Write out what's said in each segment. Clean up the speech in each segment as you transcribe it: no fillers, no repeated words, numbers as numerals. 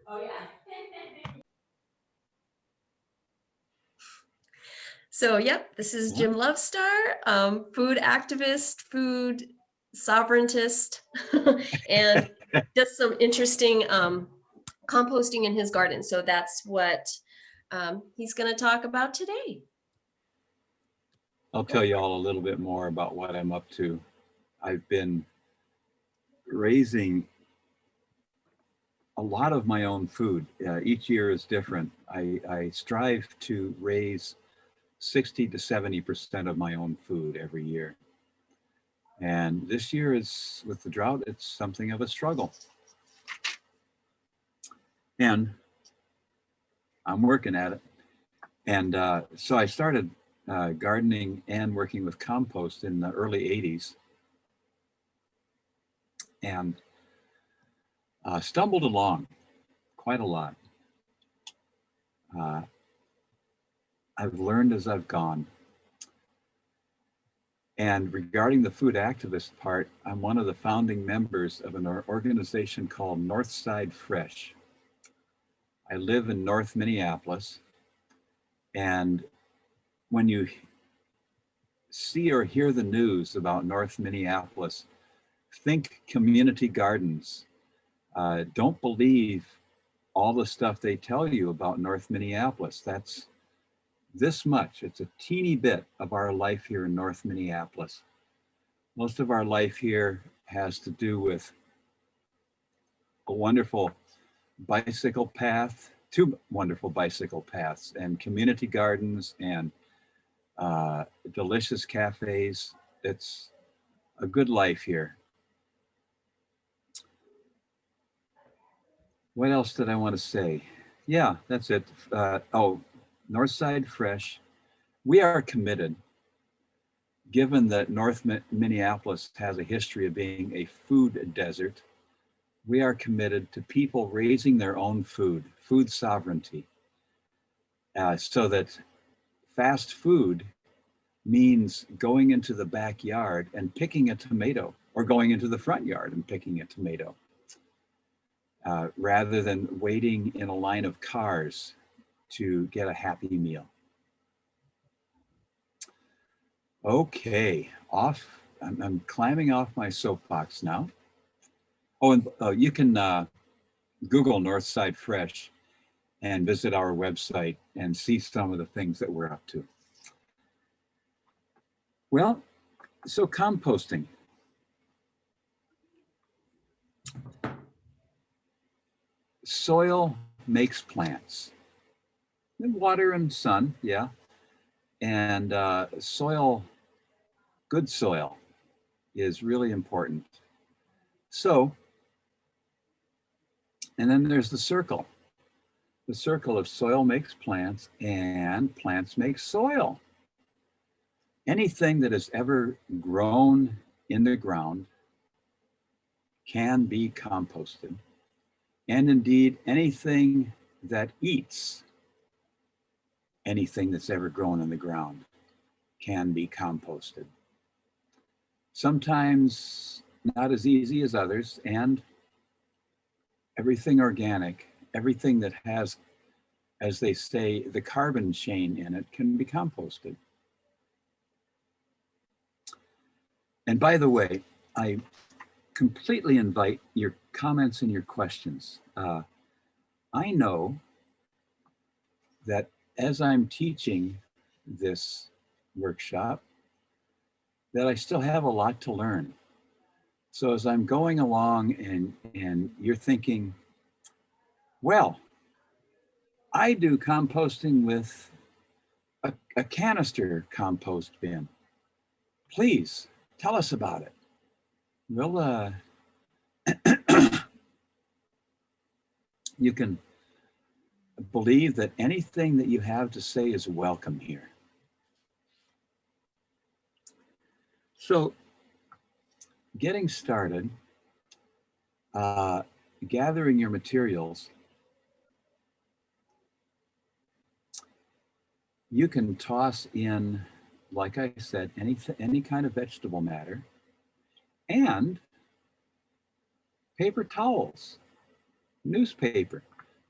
Oh, yeah. So, yep, this is Jim Lovestar, food activist, food sovereigntist, and just some interesting composting in his garden. So that's what he's going to talk about today. I'll tell you all a little bit more about what I'm up to. I've been raising a lot of my own food. Each year is different. I strive to raise 60 to 70% of my own food every year. And this year is, with the drought, it's something of a struggle. And I'm working at it. And so I started gardening and working with compost in the early 80s. And stumbled along quite a lot. I've learned as I've gone. And regarding the food activist part, I'm one of the founding members of an organization called Northside Fresh. I live in North Minneapolis, and when you see or hear the news about North Minneapolis, think community gardens. Don't believe all the stuff they tell you about North Minneapolis. That's this much. It's a teeny bit of our life here in North Minneapolis. Most of our life here has to do with a wonderful bicycle path, 2 wonderful bicycle paths, and community gardens and delicious cafes. It's a good life here. What else did I want to say? Yeah, that's it. Northside Fresh. We are committed, given that North Minneapolis has a history of being a food desert. We are committed to people raising their own food sovereignty, so that fast food means going into the backyard and picking a tomato, or going into the front yard and picking a tomato, rather than waiting in a line of cars to get a Happy Meal. Okay, I'm climbing off my soapbox now. Oh, and you can Google Northside Fresh and visit our website and see some of the things that we're up to. Well, so composting. Soil makes plants. And water and sun, yeah. And soil, good soil, is really important. So, and then there's the circle of soil makes plants and plants make soil. Anything that has ever grown in the ground can be composted. And indeed, anything that eats anything that's ever grown in the ground can be composted. Sometimes not as easy as others, and everything organic, everything that has, as they say, the carbon chain in it can be composted. And by the way, I completely invite your comments and your questions. I know that as I'm teaching this workshop, that I still have a lot to learn. So as I'm going along and you're thinking, well, I do composting with a canister compost bin. Please tell us about it. We'll, you can believe that anything that you have to say is welcome here. So, getting started, gathering your materials, you can toss in, like I said, any kind of vegetable matter, and paper towels, newspaper.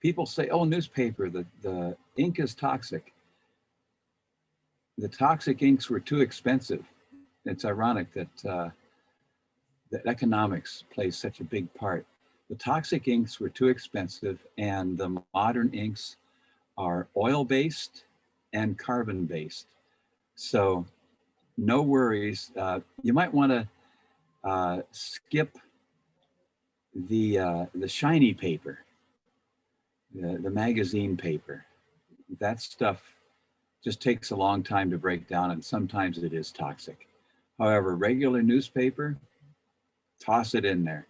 People say, oh, newspaper, the ink is toxic. The toxic inks were too expensive. It's ironic that economics plays such a big part. The toxic inks were too expensive, and the modern inks are oil-based and carbon-based. So no worries. You might want to skip the shiny paper, the magazine paper. That stuff just takes a long time to break down, and sometimes it is toxic. However, regular newspaper, toss it in there.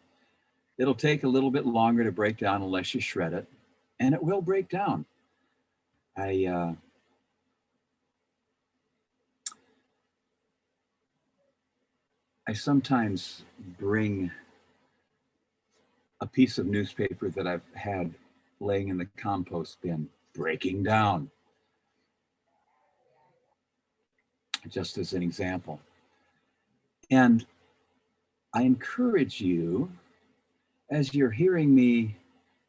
It'll take a little bit longer to break down unless you shred it, and it will break down. I sometimes bring a piece of newspaper that I've had laying in the compost bin breaking down, just as an example. And I encourage you, as you're hearing me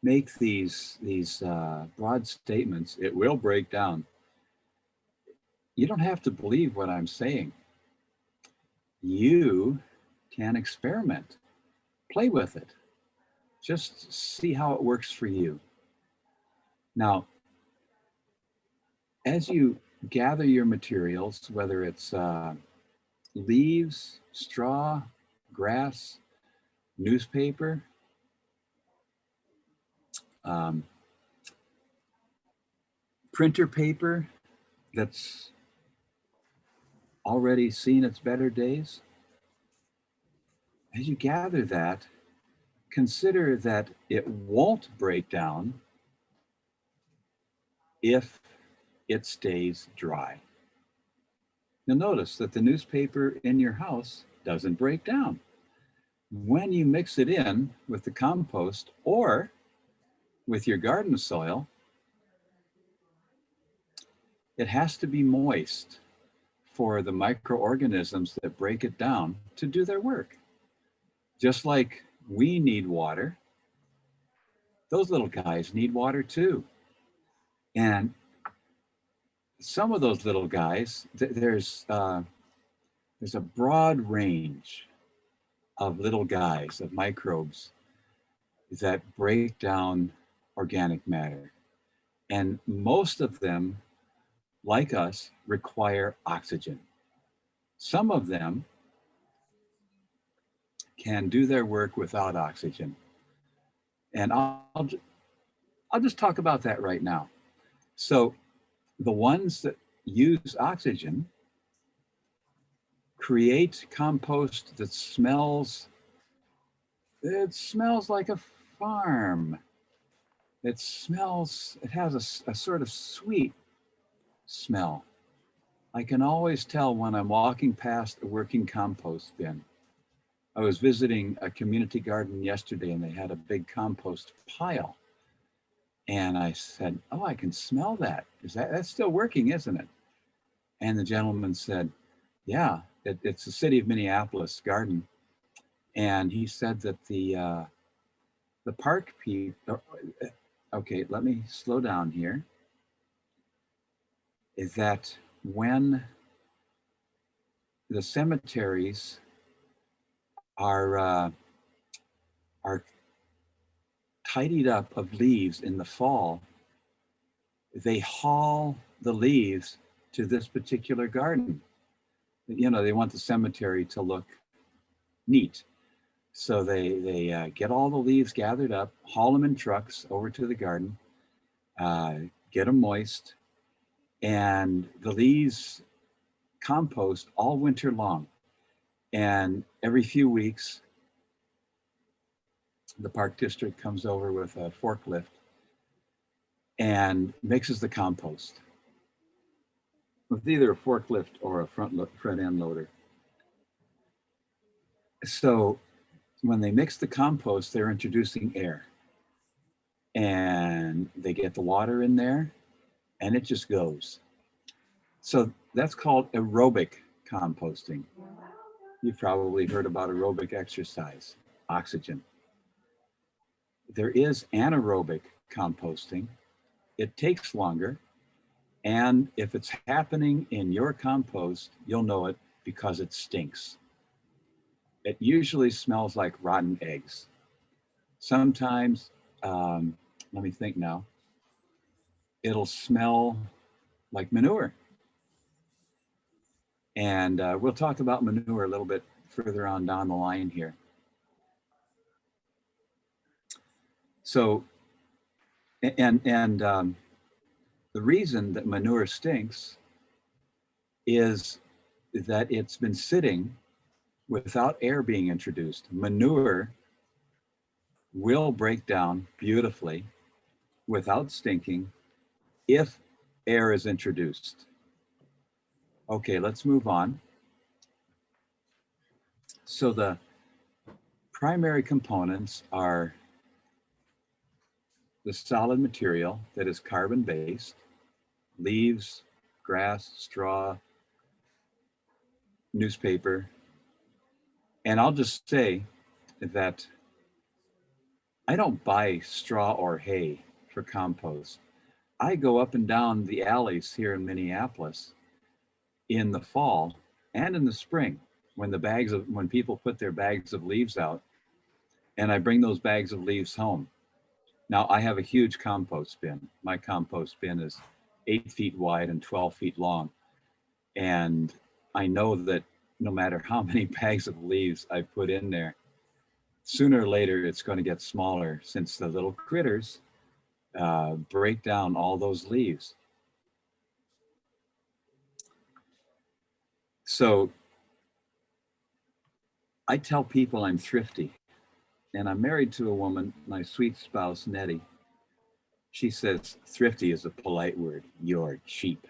make these broad statements, it will break down. You don't have to believe what I'm saying. You can experiment, play with it. Just see how it works for you. Now, as you gather your materials, whether it's leaves, straw, grass, newspaper, printer paper that's already seen its better days, as you gather that, consider that it won't break down if it stays dry. You'll notice that the newspaper in your house doesn't break down. When you mix it in with the compost or with your garden soil, it has to be moist for the microorganisms that break it down to do their work. Just like we need water, those little guys need water too. And some of those little guys, there's a broad range of little guys, of microbes that break down organic matter. And most of them, like us, require oxygen. Some of them can do their work without oxygen. And I'll just talk about that right now. So the ones that use oxygen create compost that smells like a farm. It has a sort of sweet smell. I can always tell when I'm walking past a working compost bin. I was visiting a community garden yesterday and they had a big compost pile. And I said, oh, I can smell that. That's still working, isn't it? And the gentleman said, yeah, it's the city of Minneapolis garden. And he said that the park people, okay, let me slow down here, is that when the cemeteries are tidied up of leaves in the fall, they haul the leaves to this particular garden. You know, they want the cemetery to look neat. So they get all the leaves gathered up, haul them in trucks over to the garden, get them moist, and the leaves compost all winter long. And every few weeks, the park district comes over with a forklift and mixes the compost with either a forklift or a front end loader. So when they mix the compost, they're introducing air, and they get the water in there and it just goes. So that's called aerobic composting. You've probably heard about aerobic exercise, oxygen. There is anaerobic composting, it takes longer. And if it's happening in your compost, you'll know it because it stinks. It usually smells like rotten eggs. Sometimes, let me think now, it'll smell like manure. And we'll talk about manure a little bit further on down the line here. So, the reason that manure stinks is that it's been sitting without air being introduced. Manure will break down beautifully without stinking if air is introduced. Okay, let's move on. So the primary components are the solid material that is carbon-based, leaves, grass, straw, newspaper. And I'll just say that I don't buy straw or hay for compost. I go up and down the alleys here in Minneapolis in the fall and in the spring when people put their bags of leaves out, and I bring those bags of leaves home. Now I have a huge compost bin. My compost bin is 8 feet wide and 12 feet long. And I know that no matter how many bags of leaves I put in there, sooner or later it's going to get smaller since the little critters break down all those leaves. So I tell people I'm thrifty, and I'm married to a woman, my sweet spouse, Nettie. She says, thrifty is a polite word. You're cheap.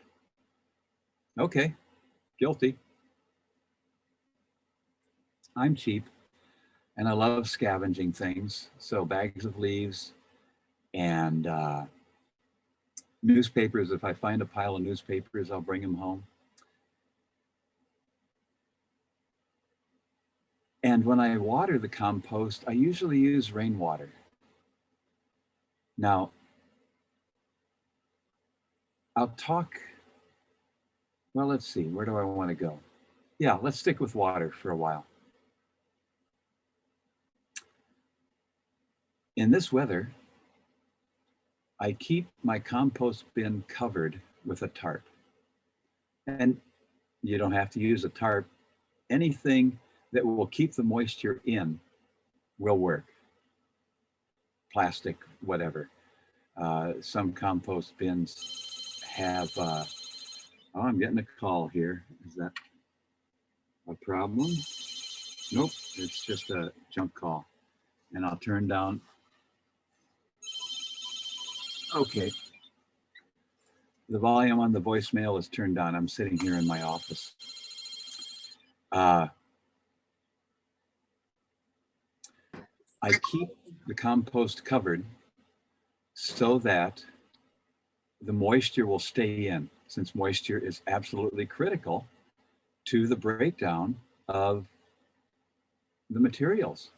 Okay, guilty. I'm cheap, and I love scavenging things. So bags of leaves and newspapers. If I find a pile of newspapers, I'll bring them home. And when I water the compost, I usually use rainwater. Now, I'll talk, well, let's see, where do I want to go? Yeah, let's stick with water for a while. In this weather, I keep my compost bin covered with a tarp. And you don't have to use a tarp. Anything that will keep the moisture in will work. Plastic, whatever. Some compost bins have, oh, I'm getting a call here. Is that a problem? Nope, it's just a junk call. And I'll turn down. Okay. The volume on the voicemail is turned on. I'm sitting here in my office. I keep the compost covered so that the moisture will stay in, since moisture is absolutely critical to the breakdown of the materials.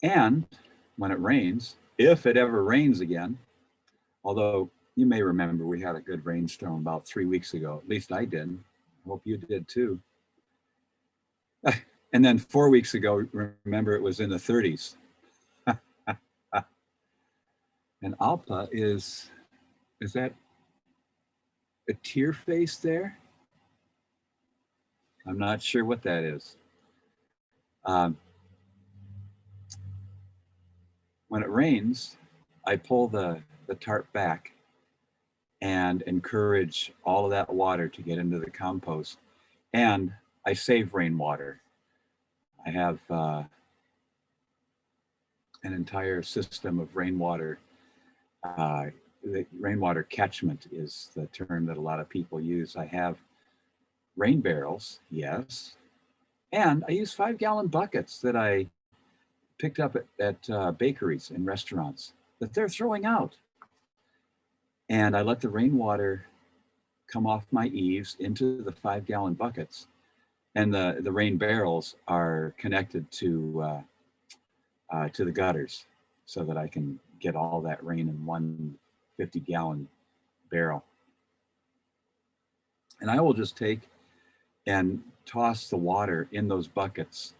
And when it rains, if it ever rains again, although you may remember we had a good rainstorm about 3 weeks ago, at least I did. I hope you did too. And then 4 weeks ago, remember it was in the 30s. And Alpa is that a tear face there? I'm not sure what that is. When it rains, I pull the tarp back and encourage all of that water to get into the compost. And I save rainwater. I have an entire system of rainwater. The rainwater catchment is the term that a lot of people use. I have rain barrels, yes. And I use 5-gallon buckets that I picked up at bakeries and restaurants that they're throwing out. And I let the rainwater come off my eaves into the 5-gallon buckets. And the rain barrels are connected to the gutters. so that I can get all that rain in one 50-gallon barrel. And I will just take and toss the water in those buckets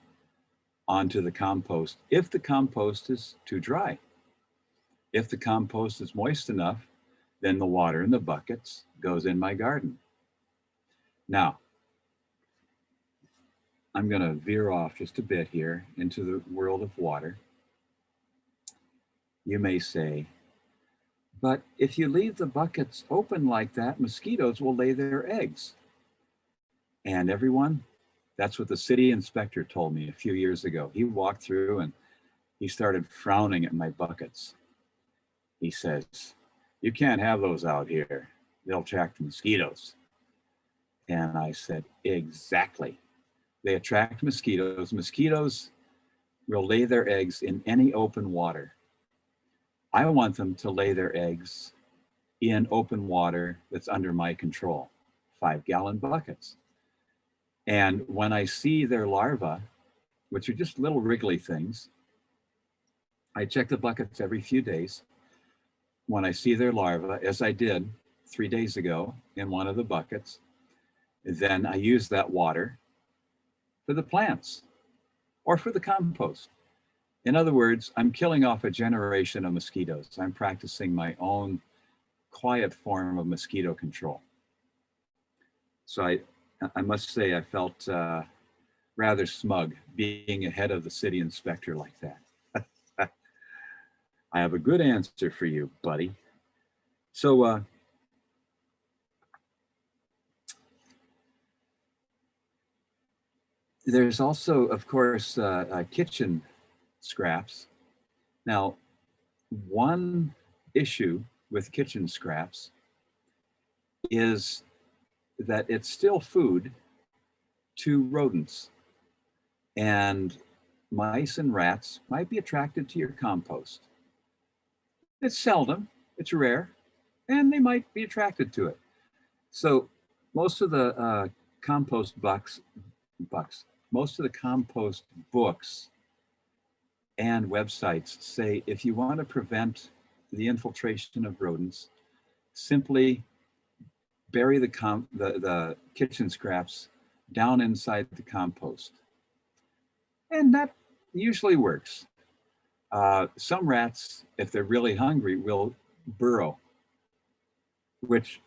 onto the compost if the compost is too dry. If the compost is moist enough, then the water in the buckets goes in my garden. Now, I'm going to veer off just a bit here into the world of water. You may say, but if you leave the buckets open like that, mosquitoes will lay their eggs. And everyone, that's what the city inspector told me a few years ago. He walked through and he started frowning at my buckets. He says, you can't have those out here. They'll attract mosquitoes. And I said, exactly. They attract mosquitoes. Mosquitoes will lay their eggs in any open water. I want them to lay their eggs in open water that's under my control, 5-gallon buckets. And when I see their larvae, which are just little wriggly things, I check the buckets every few days. When I see their larvae, as I did 3 days ago in one of the buckets, then I use that water for the plants or for the compost. In other words, I'm killing off a generation of mosquitoes. I'm practicing my own quiet form of mosquito control. So I must say I felt rather smug being ahead of the city inspector like that. I have a good answer for you, buddy. So there's also, of course, kitchen scraps. Now, one issue with kitchen scraps is that it's still food to rodents. And mice and rats might be attracted to your compost. It's seldom, it's rare, and they might be attracted to it. So most of the compost most of the compost books and websites say if you want to prevent the infiltration of rodents, simply bury the kitchen scraps down inside the compost. And that usually works. Some rats, if they're really hungry, will burrow, which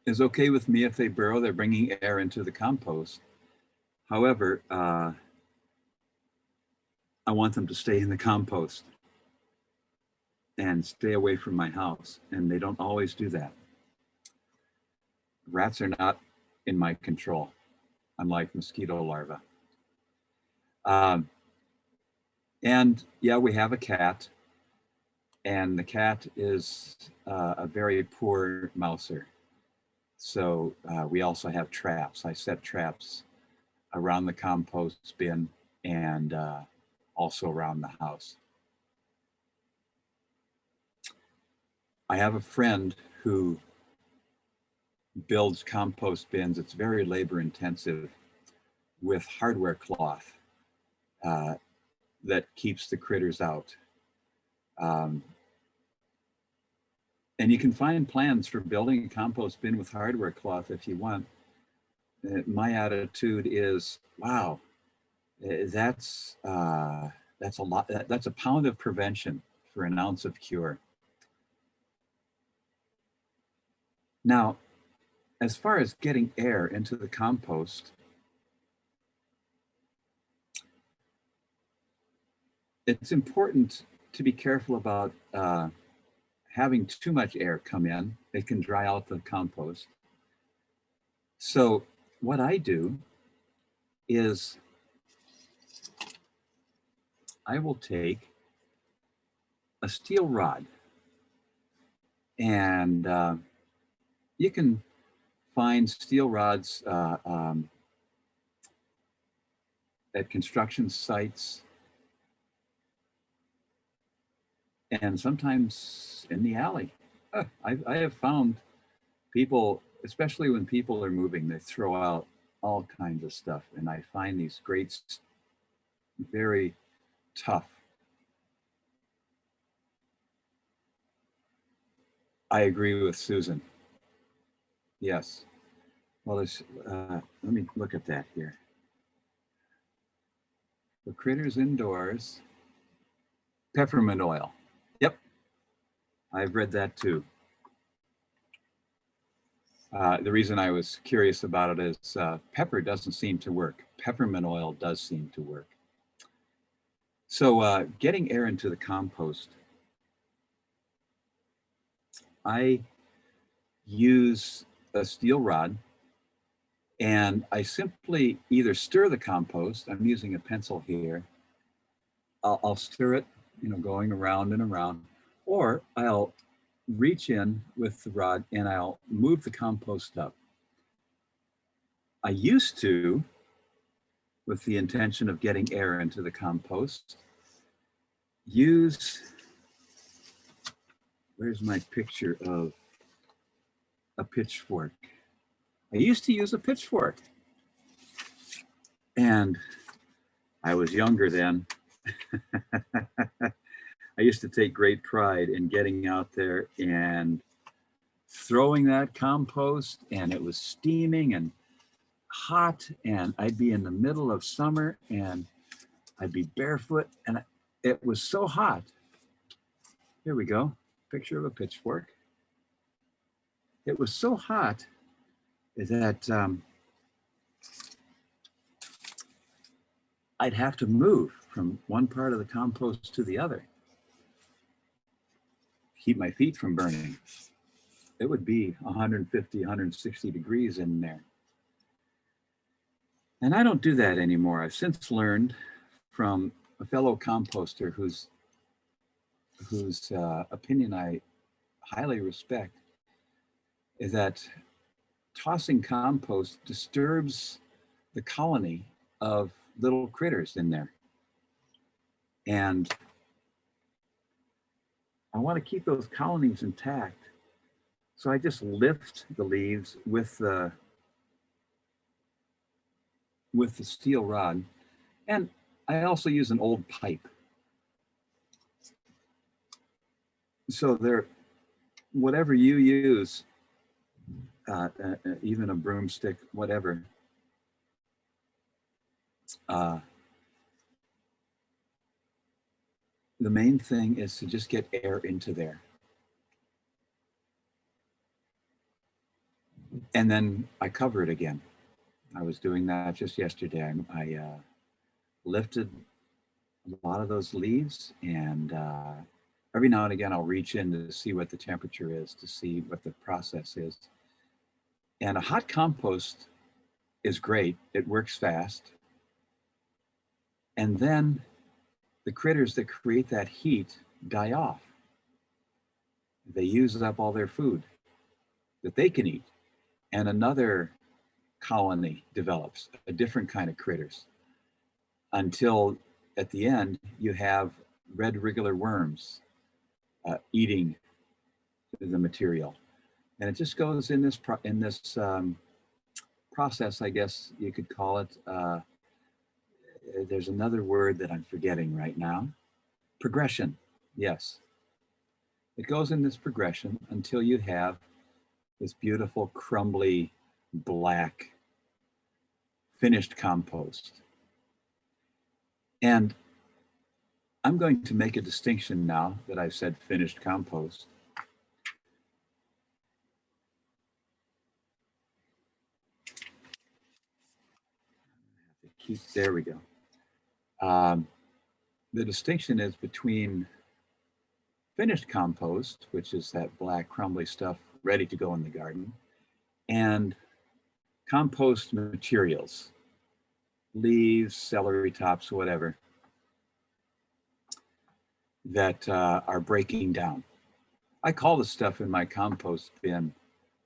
is okay with me if they burrow. They're bringing air into the compost. However, I want them to stay in the compost and stay away from my house, and they don't always do that. Rats are not in my control, unlike mosquito larvae. And yeah, we have a cat, and the cat is a very poor mouser. So we also have traps. I set traps around the compost bin and also around the house. I have a friend who builds compost bins. It's very labor intensive with hardware cloth that keeps the critters out. And you can find plans for building a compost bin with hardware cloth if you want. My attitude is, wow, that's a lot. That's a pound of prevention for an ounce of cure. Now, as far as getting air into the compost, it's important to be careful about having too much air come in. It can dry out the compost. So what I do is I will take a steel rod, and you can find steel rods at construction sites and sometimes in the alley. I have found people, especially when people are moving, they throw out all kinds of stuff, and I find these great very tough. I agree with Susan. Yes. Well, let me look at that here. The critters indoors, peppermint oil. Yep, I've read that too. The reason I was curious about it is pepper doesn't seem to work. Peppermint oil does seem to work. So getting air into the compost, I use a steel rod and I simply either stir the compost. I'm using a pencil here. I'll stir it, going around and around, or I'll reach in with the rod and I'll move the compost up. I used to, with the intention of getting air into the compost, where's my picture of a pitchfork? I used to use a pitchfork. And I was younger then. I used to take great pride in getting out there and throwing that compost, and it was steaming and hot, and I'd be in the middle of summer and I'd be barefoot, and it was so hot. Here we go, picture of a pitchfork. It was so hot that I'd have to move from one part of the compost to the other, keep my feet from burning. It would be 150, 160 degrees in there. And I don't do that anymore. I've since learned from a fellow composter whose opinion I highly respect, is that tossing compost disturbs the colony of little critters in there. And I want to keep those colonies intact. So I just lift the leaves with the steel rod. And I also use an old pipe. So whatever you use, even a broomstick, whatever, the main thing is to just get air into there. And then I cover it again. I was doing that just yesterday. I lifted a lot of those leaves, and every now and again I'll reach in to see what the temperature is, to see what the process is. And a hot compost is great. It works fast. And then the critters that create that heat die off. They use up all their food that they can eat. And another colony develops, a different kind of critters, until at the end you have red regular worms eating the material. And it just goes in this process, I guess you could call it. There's another word that I'm forgetting right now. Progression, yes. It goes in this progression until you have this beautiful, crumbly, black, finished compost. And I'm going to make a distinction now that I've said finished compost. There we go. The distinction is between finished compost, which is that black crumbly stuff ready to go in the garden, and compost materials, leaves, celery tops, whatever, that are breaking down. I call the stuff in my compost bin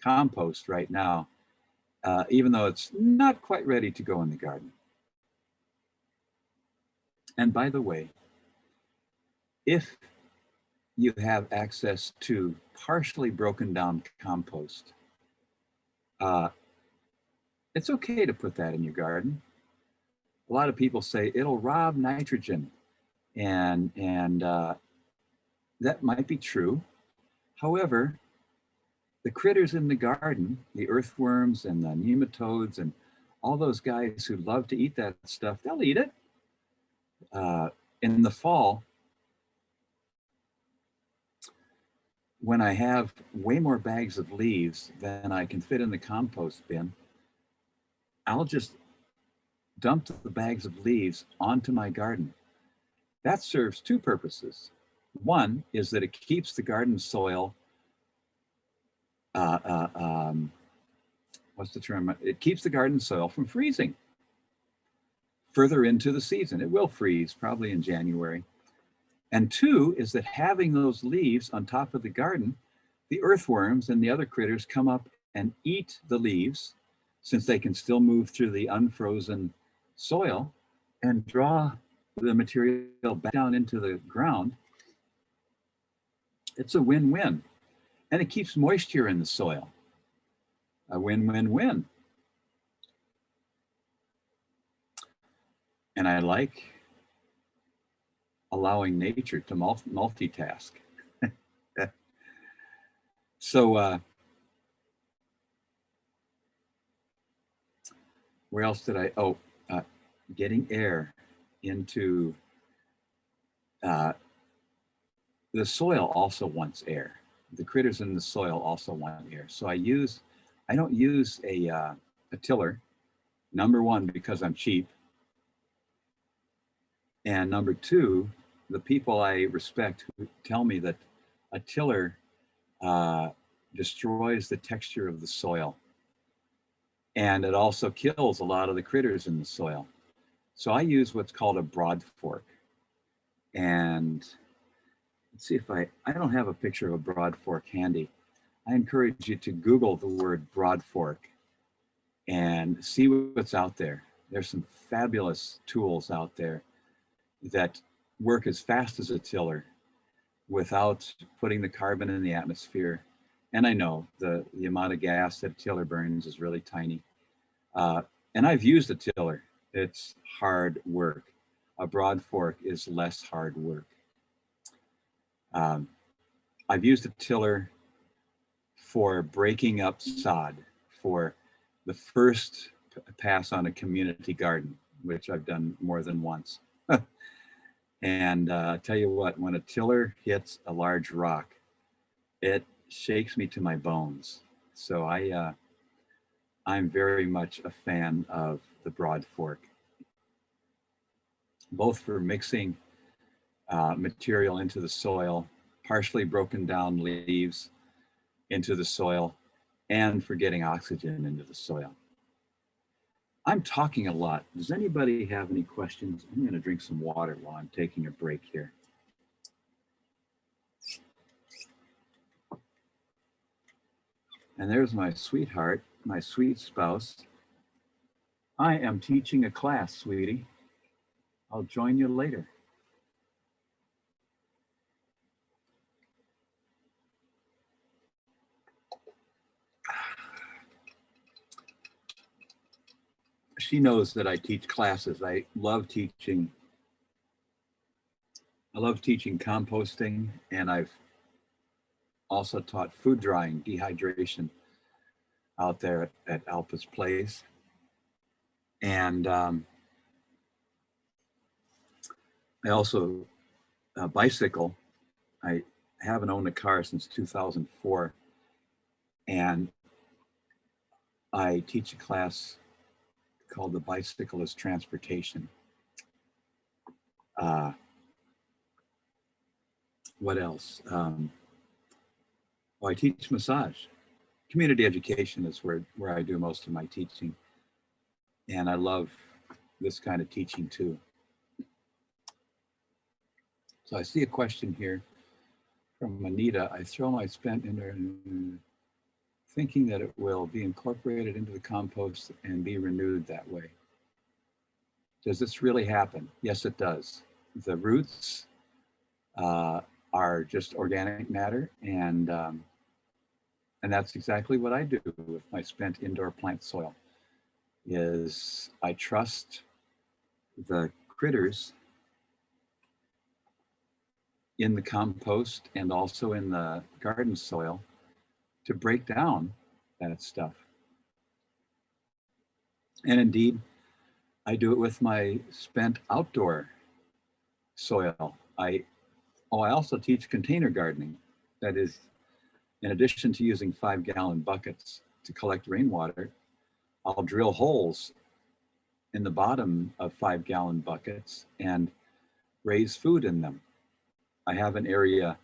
compost right now, even though it's not quite ready to go in the garden. And by the way, if you have access to partially broken down compost, it's okay to put that in your garden. A lot of people say it'll rob nitrogen, and that might be true. However, the critters in the garden, the earthworms and the nematodes and all those guys who love to eat that stuff, they'll eat it. In the fall, when I have way more bags of leaves than I can fit in the compost bin, I'll just dump the bags of leaves onto my garden. That serves two purposes. One is that it keeps the garden soil, what's the term? It keeps the garden soil from freezing further into the season. It will freeze probably in January. And two is that having those leaves on top of the garden, the earthworms and the other critters come up and eat the leaves, since they can still move through the unfrozen soil and draw the material back down into the ground. It's a win-win. And it keeps moisture in the soil. A win-win-win. And I like allowing nature to multitask. So where else did I, getting air into, the soil also wants air. The critters in the soil also want air. So I don't use a tiller, number one, because I'm cheap. And number two, the people I respect who tell me that a tiller destroys the texture of the soil. And it also kills a lot of the critters in the soil. So I use what's called a broad fork. And let's see if I don't have a picture of a broad fork handy. I encourage you to Google the word broad fork and see what's out there. There's some fabulous tools out there that work as fast as a tiller without putting the carbon in the atmosphere. And I know the amount of gas that a tiller burns is really tiny. And I've used a tiller. It's hard work. A broad fork is less hard work. I've used a tiller for breaking up sod for the first pass on a community garden, which I've done more than once. And I tell you what, when a tiller hits a large rock, it shakes me to my bones. So I'm very much a fan of the broad fork, both for mixing material into the soil, partially broken down leaves into the soil, and for getting oxygen into the soil. I'm talking a lot. Does anybody have any questions? I'm going to drink some water while I'm taking a break here. And there's my sweetheart, my sweet spouse. I am teaching a class, sweetie. I'll join you later. She knows that I teach classes. I love teaching composting, and I've also taught food drying, dehydration out there at Alpa's Place. And I also bicycle. I haven't owned a car since 2004. And I teach a class called The Bicycle as Transportation. What else? I teach massage. Community education is where I do most of my teaching. And I love this kind of teaching too. So I see a question here from Anita. I throw my spent in there thinking that it will be incorporated into the compost and be renewed that way. Does this really happen? Yes, it does. The roots are just organic matter, and that's exactly what I do with my spent indoor plant soil. Is I trust the critters in the compost and also in the garden soil to break down that stuff. And indeed, I do it with my spent outdoor soil. I also teach container gardening. That is, in addition to using 5-gallon buckets to collect rainwater, I'll drill holes in the bottom of 5-gallon buckets and raise food in them. I have an area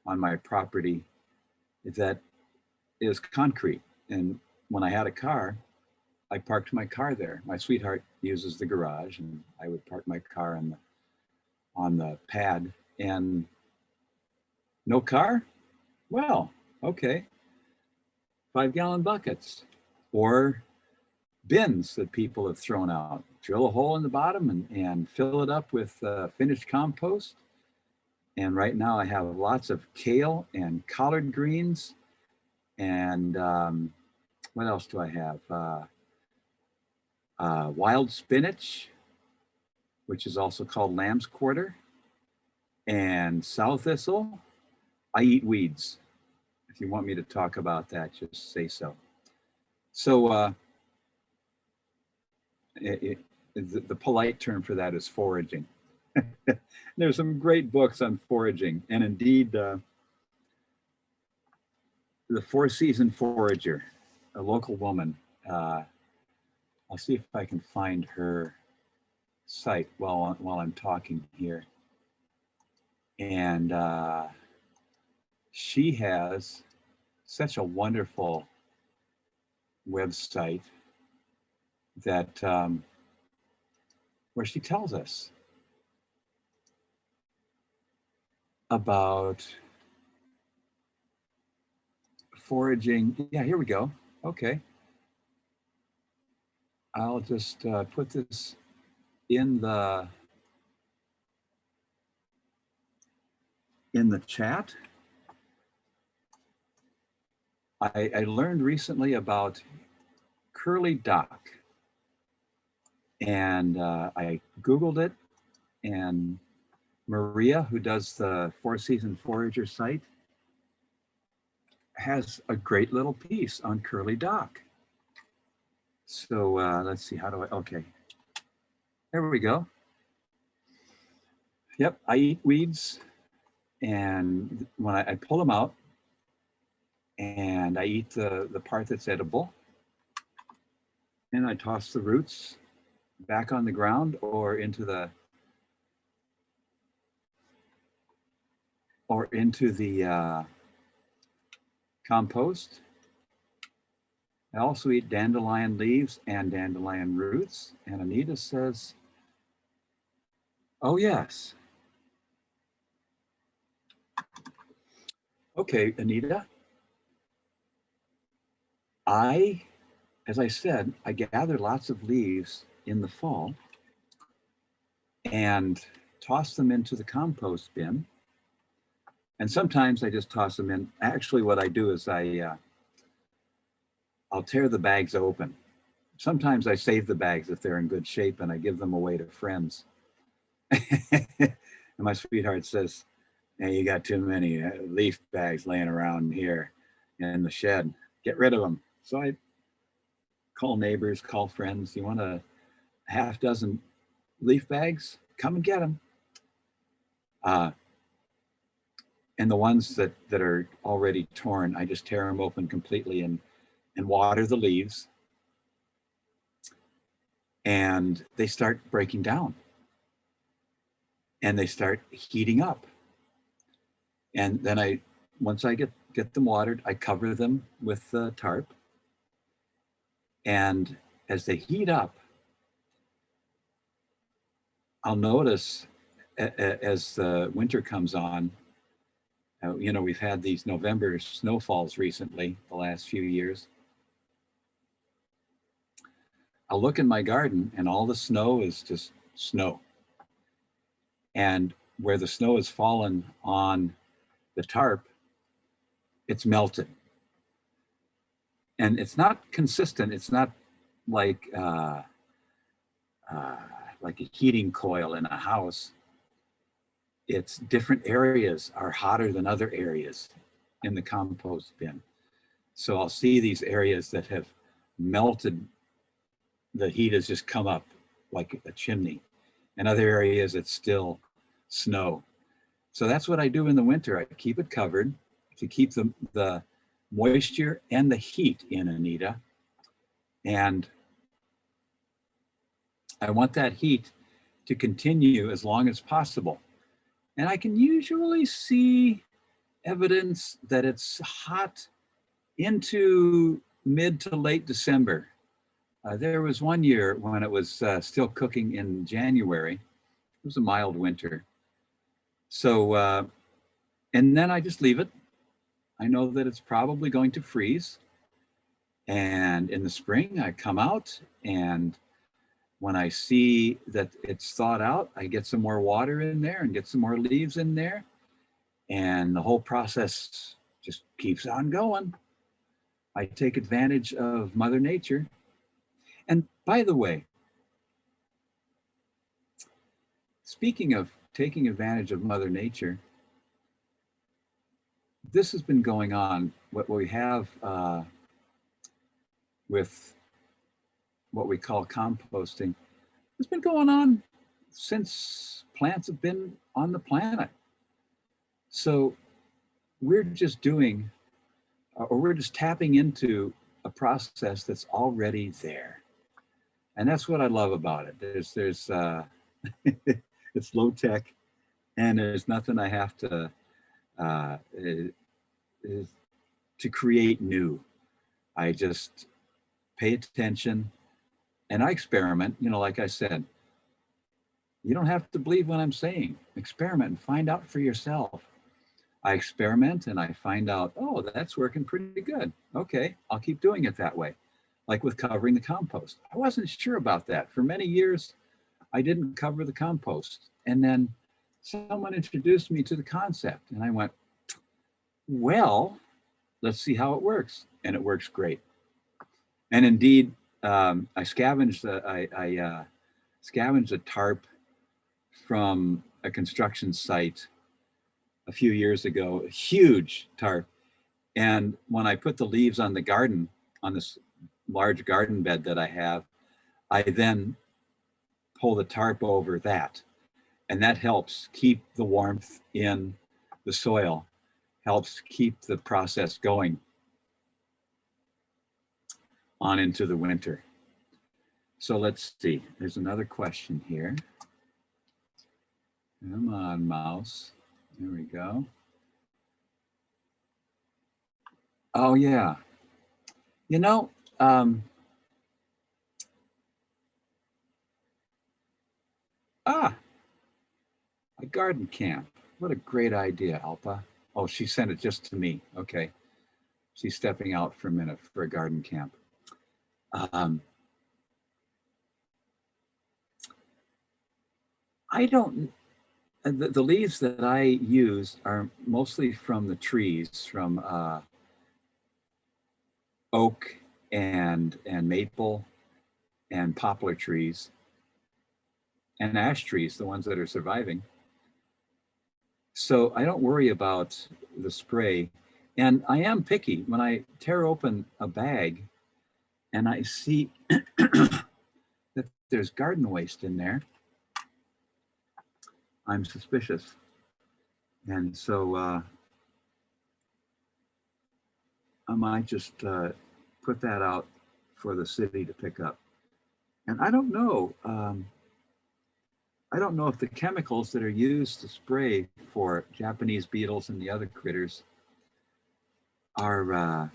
on my property that is concrete. And when I had a car, I parked my car there. My sweetheart uses the garage, and I would park my car on the pad. And no car? Well, okay. 5-gallon buckets or bins that people have thrown out. Drill a hole in the bottom and fill it up with finished compost. And right now I have lots of kale and collard greens. And what else do I have? Wild spinach, which is also called lamb's quarter, and sow thistle. I eat weeds. If you want me to talk about that, just say so. So the polite term for that is foraging. There's some great books on foraging, and indeed, the Four Season Forager, a local woman. I'll see if I can find her site while I'm talking here. And she has such a wonderful website that where she tells us about foraging. Yeah, here we go. Okay. I'll just put this in the chat. I learned recently about curly dock, and I Googled it, and Maria, who does the Four Season Forager site, has a great little piece on curly dock. So let's see, how do I, okay. There we go. Yep, I eat weeds, and when I pull them out, and I eat the part that's edible, and I toss the roots back on the ground or into the compost. I also eat dandelion leaves and dandelion roots. And Anita says, oh yes. Okay, Anita. As I said, I gather lots of leaves in the fall and toss them into the compost bin. And sometimes I just toss them in. Actually, what I do is I'll tear the bags open. Sometimes I save the bags if they're in good shape, and I give them away to friends. And my sweetheart says, hey, you got too many leaf bags laying around here in the shed. Get rid of them. So I call neighbors, call friends. You want a half dozen leaf bags? Come and get them. And the ones that are already torn, I just tear them open completely and water the leaves. And they start breaking down. And they start heating up. And then once I get them watered, I cover them with the tarp. And as they heat up, I'll notice as the winter comes on, we've had these November snowfalls recently, the last few years. I'll look in my garden and all the snow is just snow. And where the snow has fallen on the tarp, it's melted. And it's not consistent. It's not like like a heating coil in a house, it's different areas are hotter than other areas in the compost bin. So I'll see these areas that have melted, the heat has just come up like a chimney, and other areas it's still snow. So that's what I do in the winter. I keep it covered to keep the moisture and the heat in, Anita. And I want that heat to continue as long as possible. And I can usually see evidence that it's hot into mid to late December. There was one year when it was still cooking in January. It was a mild winter. So, and then I just leave it. I know that it's probably going to freeze. And in the spring, I come out, and when I see that it's thawed out, I get some more water in there and get some more leaves in there. And the whole process just keeps on going. I take advantage of Mother Nature. And by the way, speaking of taking advantage of Mother Nature, this has been going on. What we have with what we call composting, it's been going on since plants have been on the planet. So we're just doing, or we're just tapping into a process that's already there. And that's what I love about it. There's it's low tech, and there's nothing I have to create new. I just pay attention and I experiment. You know, like I said, you don't have to believe what I'm saying. Experiment and find out for yourself. I experiment and I find out, oh, that's working pretty good. Okay, I'll keep doing it that way. Like with covering the compost. I wasn't sure about that. For many years, I didn't cover the compost. And then someone introduced me to the concept and I went, well, let's see how it works. And it works great. And indeed, I scavenged a tarp from a construction site a few years ago, a huge tarp. And when I put the leaves on the garden, on this large garden bed that I have, I then pull the tarp over that. And that helps keep the warmth in the soil, helps keep the process going on into the winter. So let's see, there's another question here. Come on, mouse. There we go. Oh yeah. You know, a garden camp. What a great idea, Alpa. Oh, she sent it just to me. Okay. She's stepping out for a minute for a garden camp. I don't, the leaves that I use are mostly from the trees, from oak and maple and poplar trees and ash trees, the ones that are surviving. So I don't worry about the spray. And I am picky. When I tear open a bag and I see that there's garden waste in there, I'm suspicious. And so I might just put that out for the city to pick up. And I don't know. I don't know if the chemicals that are used to spray for Japanese beetles and the other critters are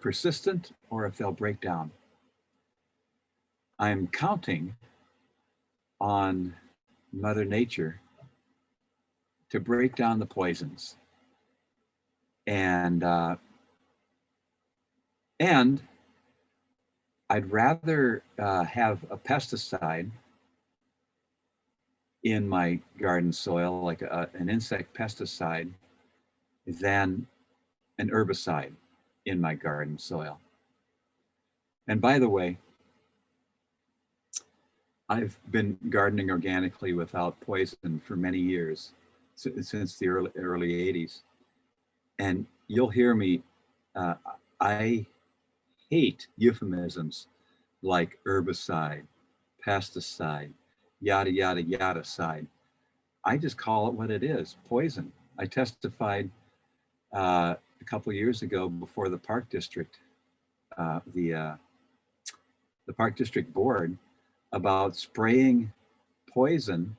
persistent or if they'll break down. I'm counting on Mother Nature to break down the poisons. And I'd rather have a pesticide in my garden soil, like an insect pesticide, than an herbicide in my garden soil. And by the way, I've been gardening organically without poison for many years, since the early 80s. And you'll hear me, I hate euphemisms like herbicide, pesticide, yada, yada, yada side. I just call it what it is, poison. I testified a couple of years ago before the Park District, the Park District Board, about spraying poison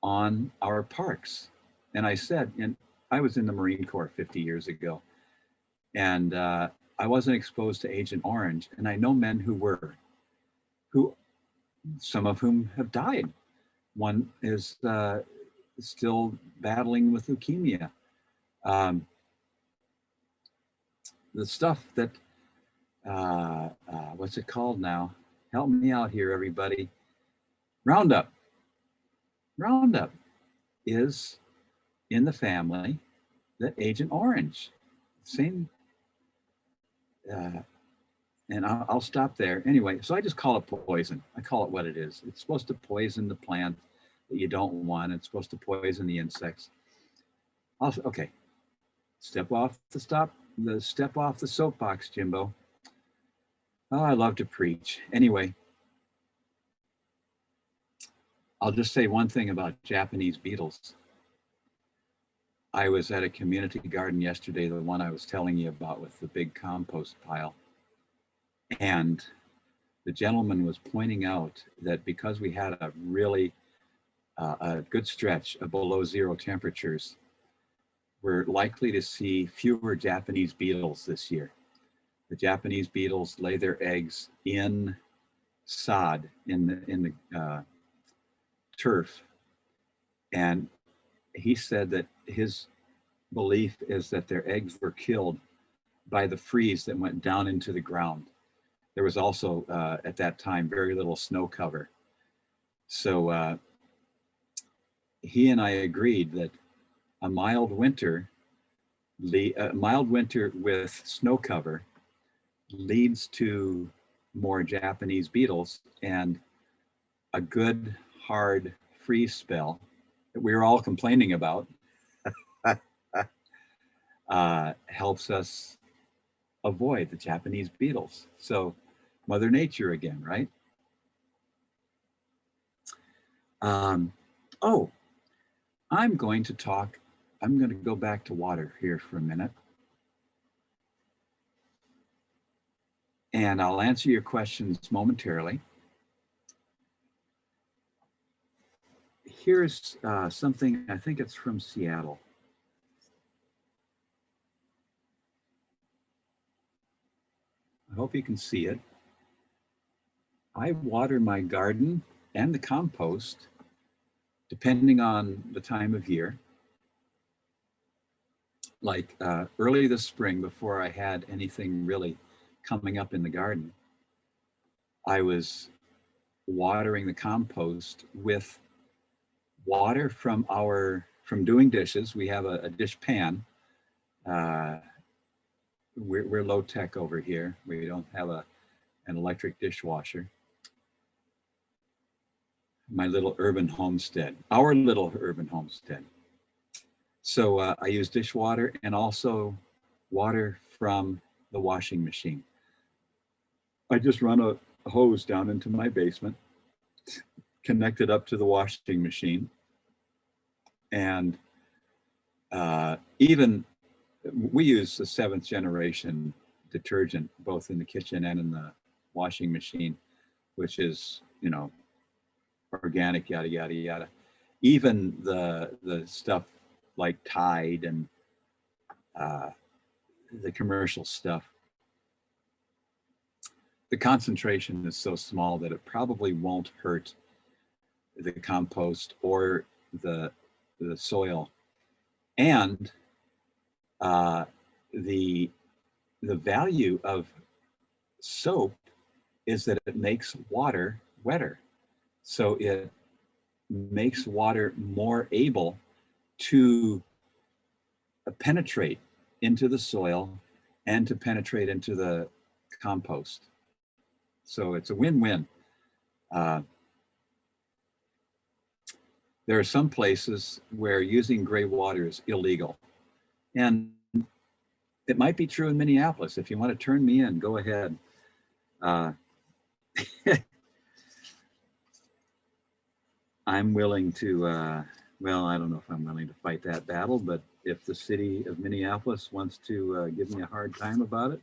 on our parks. And I said, and I was in the Marine Corps 50 years ago, and I wasn't exposed to Agent Orange, and I know men who were, who some of whom have died. One is still battling with leukemia. The stuff that, what's it called now? Help me out here, everybody. Roundup. Roundup is in the family that Agent Orange. Same, and I'll stop there. Anyway, so I just call it poison. I call it what it is. It's supposed to poison the plant that you don't want. It's supposed to poison the insects. Okay, step off the soapbox, Jimbo. Oh, I love to preach. Anyway, I'll just say one thing about Japanese beetles. I was at a community garden yesterday, the one I was telling you about with the big compost pile. And the gentleman was pointing out that because we had a really a good stretch of below zero temperatures, we're likely to see fewer Japanese beetles this year. The Japanese beetles lay their eggs in sod, in the turf. And he said that his belief is that their eggs were killed by the freeze that went down into the ground. There was also, at that time, very little snow cover. So he and I agreed that a mild winter with snow cover leads to more Japanese beetles, and a good hard freeze spell that we were all complaining about helps us avoid the Japanese beetles. So Mother Nature again, right? Oh, I'm going to go back to water here for a minute. And I'll answer your questions momentarily. Here's something, I think it's from Seattle. I hope you can see it. I water my garden and the compost depending on the time of year. Like early this spring, before I had anything really coming up in the garden, I was watering the compost with water from doing dishes. We have a dish pan. We're low tech over here. We don't have an electric dishwasher. My little urban homestead, our little urban homestead. So I use dishwater and also water from the washing machine. I just run a hose down into my basement, connect it up to the washing machine. And even we use the 7th generation detergent, both in the kitchen and in the washing machine, which is, organic, yada, yada, yada. Even the stuff like Tide and the commercial stuff, the concentration is so small that it probably won't hurt the compost or the soil. And the value of soap is that it makes water wetter. So it makes water more able to penetrate into the soil and to penetrate into the compost. So it's a win-win. There are some places where using gray water is illegal. And it might be true in Minneapolis. If you want to turn me in, go ahead. I'm willing to, well, I don't know if I'm willing to fight that battle, but if the city of Minneapolis wants to give me a hard time about it,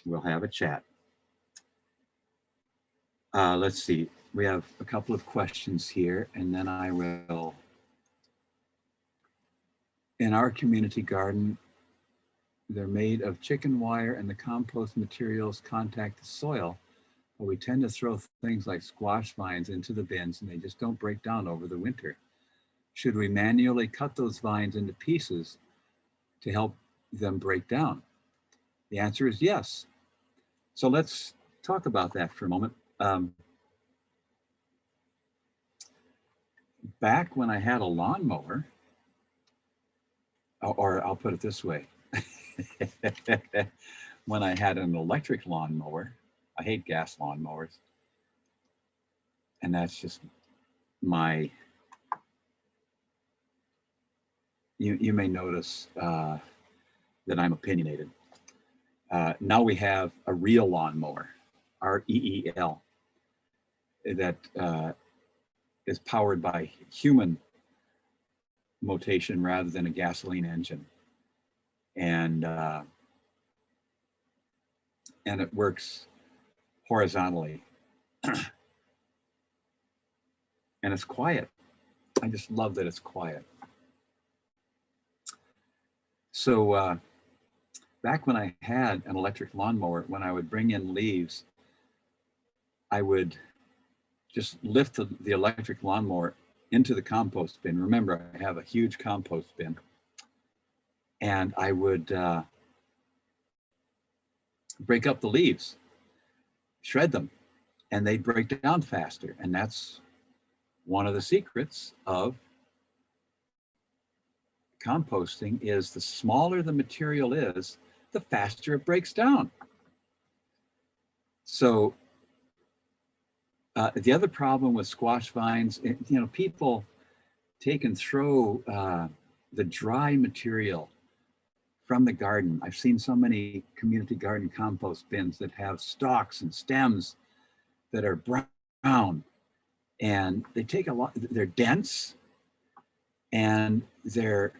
we'll have a chat. Let's see. We have a couple of questions here, and then I will. In our community garden, they're made of chicken wire, and the compost materials contact the soil. But we tend to throw things like squash vines into the bins, and they just don't break down over the winter. Should we manually cut those vines into pieces to help them break down? The answer is yes. So let's talk about that for a moment. Back when I had a lawnmower, or I'll put it this way, when I had an electric lawnmower, I hate gas lawnmowers, and that's just my, you may notice that I'm opinionated. Now we have a real lawnmower, REEL, that is powered by human motion rather than a gasoline engine. And it works horizontally. And it's quiet. I just love that it's quiet. So back when I had an electric lawnmower, when I would bring in leaves, I would just lift the electric lawnmower into the compost bin. Remember, I have a huge compost bin. And I would break up the leaves, shred them, and they'd break down faster. And that's one of the secrets of composting, is the smaller the material is, the faster it breaks down. So the other problem with squash vines, people take and throw the dry material from the garden. I've seen so many community garden compost bins that have stalks and stems that are brown, and they take a lot, they're dense, and they're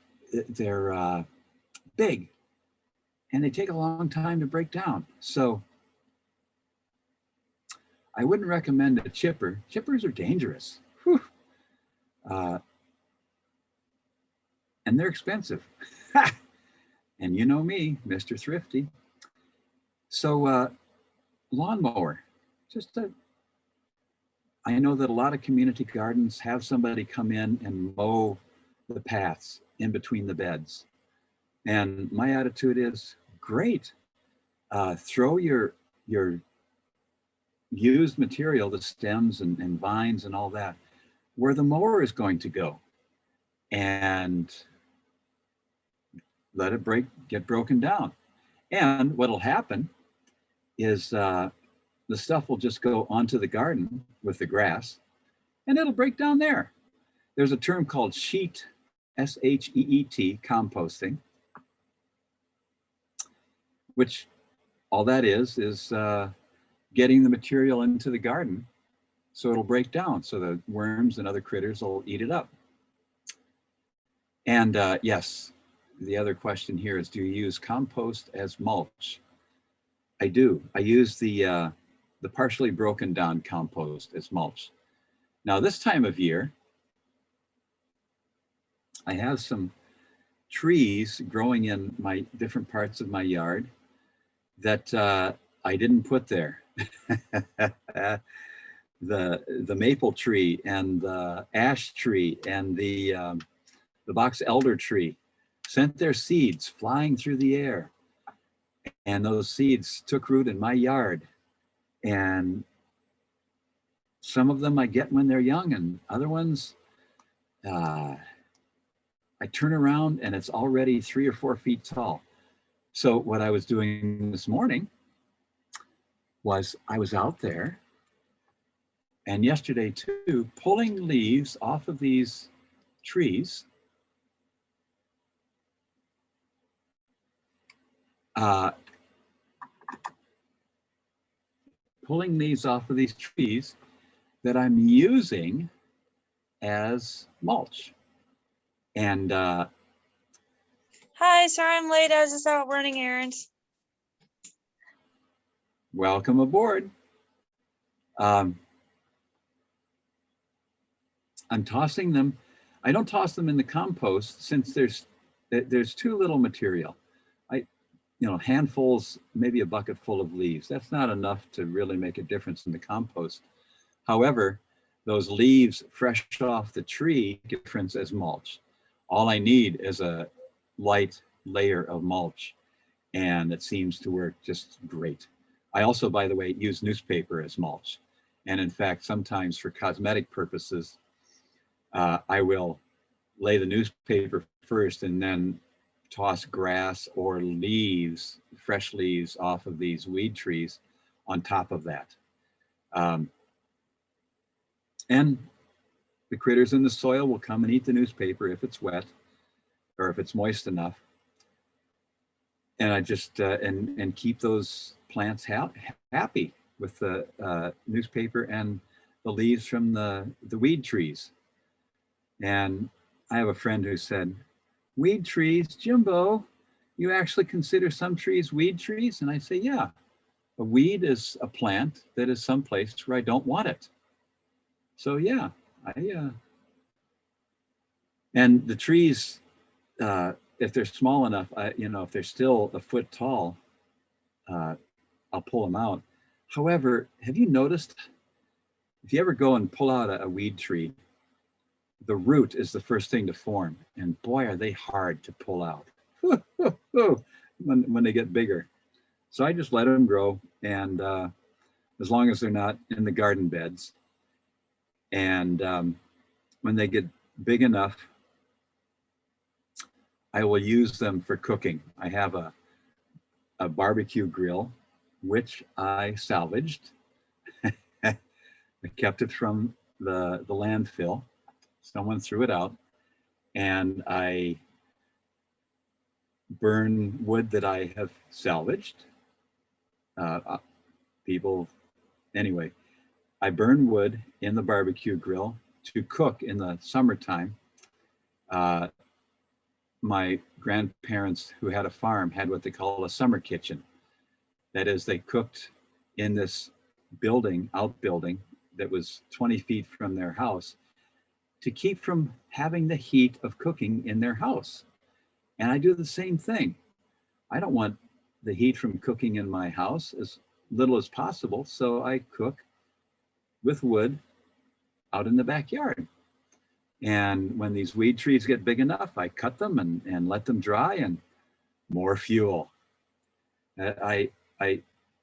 big, and they take a long time to break down. So I wouldn't recommend a chipper. Chippers are dangerous. And they're expensive. And you know me, Mr. Thrifty. So lawnmower, I know that a lot of community gardens have somebody come in and mow the paths in between the beds. And my attitude is, great. Throw your used material, the stems and vines and all that, where the mower is going to go, and let it get broken down. And what'll happen is the stuff will just go onto the garden with the grass, and it'll break down there. There's a term called sheet, SHEET, composting, which all that is getting the material into the garden so it'll break down, so the worms and other critters will eat it up. And yes, the other question here is, do you use compost as mulch? I do. I use the partially broken down compost as mulch. Now this time of year, I have some trees growing in my different parts of my yard that I didn't put there. The maple tree and the ash tree and the box elder tree sent their seeds flying through the air, and those seeds took root in my yard. And some of them I get when they're young, and other ones I turn around and it's already 3 or 4 feet tall. So what I was doing this morning was I was out there And yesterday too, pulling leaves off of these trees, that I'm using as mulch. And Hi, sorry I'm late. I was just out running errands. welcome aboard. I'm tossing them. I don't toss them in the compost since there's too little material. Handfuls, maybe a bucket full of leaves. That's not enough to really make a difference in the compost. However, those leaves fresh off the tree make a difference as mulch. All I need is a light layer of mulch, and it seems to work just great. I also, by the way, use newspaper as mulch. And in fact, sometimes for cosmetic purposes, I will lay the newspaper first and then toss grass or leaves, fresh leaves off of these weed trees on top of that. And the critters in the soil will come and eat the newspaper if it's wet or if it's moist enough. And I just, and keep those plants happy with the newspaper and the leaves from the weed trees. And I have a friend who said, weed trees, Jimbo, you actually consider some trees weed trees? And I say, yeah, a weed is a plant that is someplace where I don't want it. So yeah, and the trees, if they're small enough, if they're still a foot tall, I'll pull them out. However, have you noticed, if you ever go and pull out a weed tree, the root is the first thing to form, and boy, are they hard to pull out when they get bigger. So I just let them grow, and as long as they're not in the garden beds. And when they get big enough, I will use them for cooking. I have a barbecue grill, which I salvaged. I kept it from the landfill. Someone threw it out, and I burn wood that I have salvaged. Anyway, I burn wood in the barbecue grill to cook in the summertime. My grandparents, who had a farm, had what they call a summer kitchen. That is, they cooked in this outbuilding that was 20 feet from their house to keep from having the heat of cooking in their house. And I do the same thing. I don't want the heat from cooking in my house, as little as possible, so I cook with wood out in the backyard. And when these weed trees get big enough, I cut them and let them dry, and more fuel. I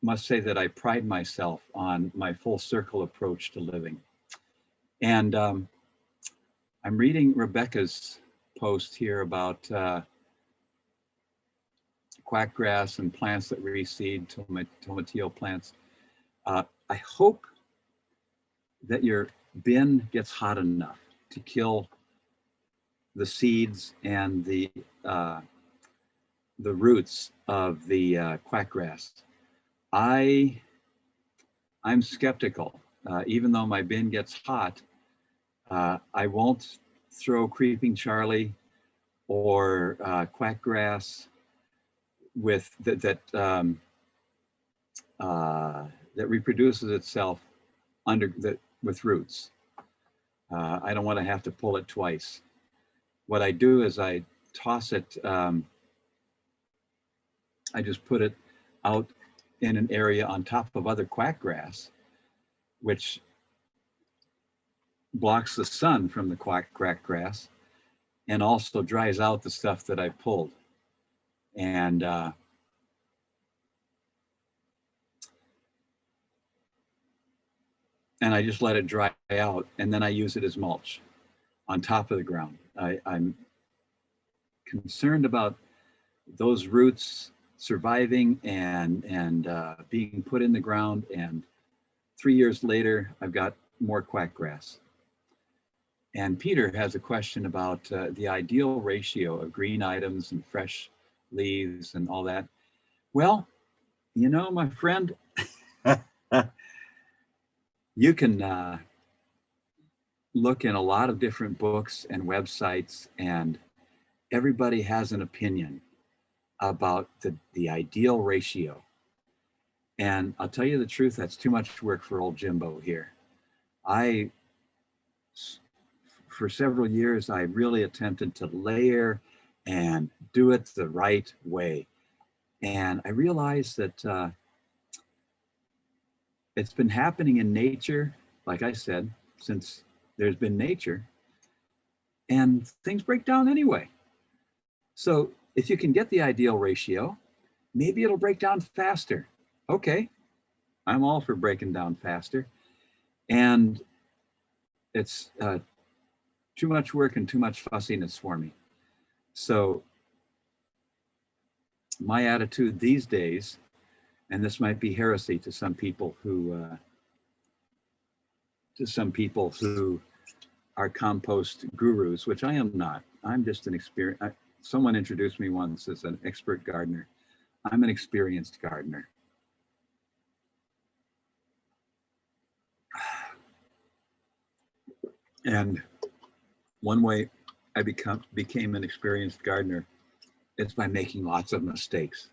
must say that I pride myself on my full circle approach to living. And I'm reading Rebecca's post here about quackgrass and plants that reseed, tomatillo plants. I hope that your bin gets hot enough to kill the seeds and the roots of the quackgrass. I'm skeptical. Even though my bin gets hot, I won't throw creeping Charlie or quackgrass with that reproduces itself with roots. I don't want to have to pull it twice. What I do is I toss it, I just put it out in an area on top of other quackgrass, which blocks the sun from the quackgrass and also dries out the stuff that I pulled. And I just let it dry out, and then I use it as mulch on top of the ground. I'm concerned about those roots surviving and being put in the ground. And 3 years later, I've got more quackgrass. And Peter has a question about the ideal ratio of green items and fresh leaves and all that. Well, you know, my friend, you can look in a lot of different books and websites, and everybody has an opinion about the ideal ratio. And I'll tell you the truth, that's too much work for old Jimbo here. For several years, I really attempted to layer and do it the right way. And I realized that it's been happening in nature, like I said, since there's been nature, and things break down anyway. So if you can get the ideal ratio, maybe it'll break down faster. Okay, I'm all for breaking down faster. And it's too much work and too much fussiness for me. So my attitude these days, and this might be heresy to some people who are compost gurus, which I am not. I'm just an experienced. Someone introduced me once as an expert gardener. I'm an experienced gardener. And one way I became an experienced gardener is by making lots of mistakes.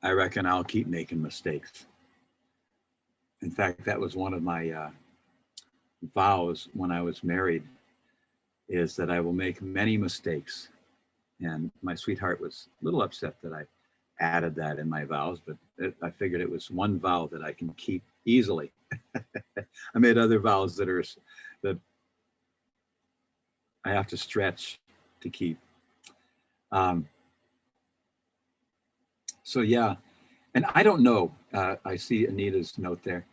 I reckon I'll keep making mistakes. In fact, that was one of my vows when I was married, is that I will make many mistakes. And my sweetheart was a little upset that I added that in my vows, but I figured it was one vow that I can keep easily. I made other vows that I have to stretch to keep. So yeah, and I don't know, I see Anita's note there.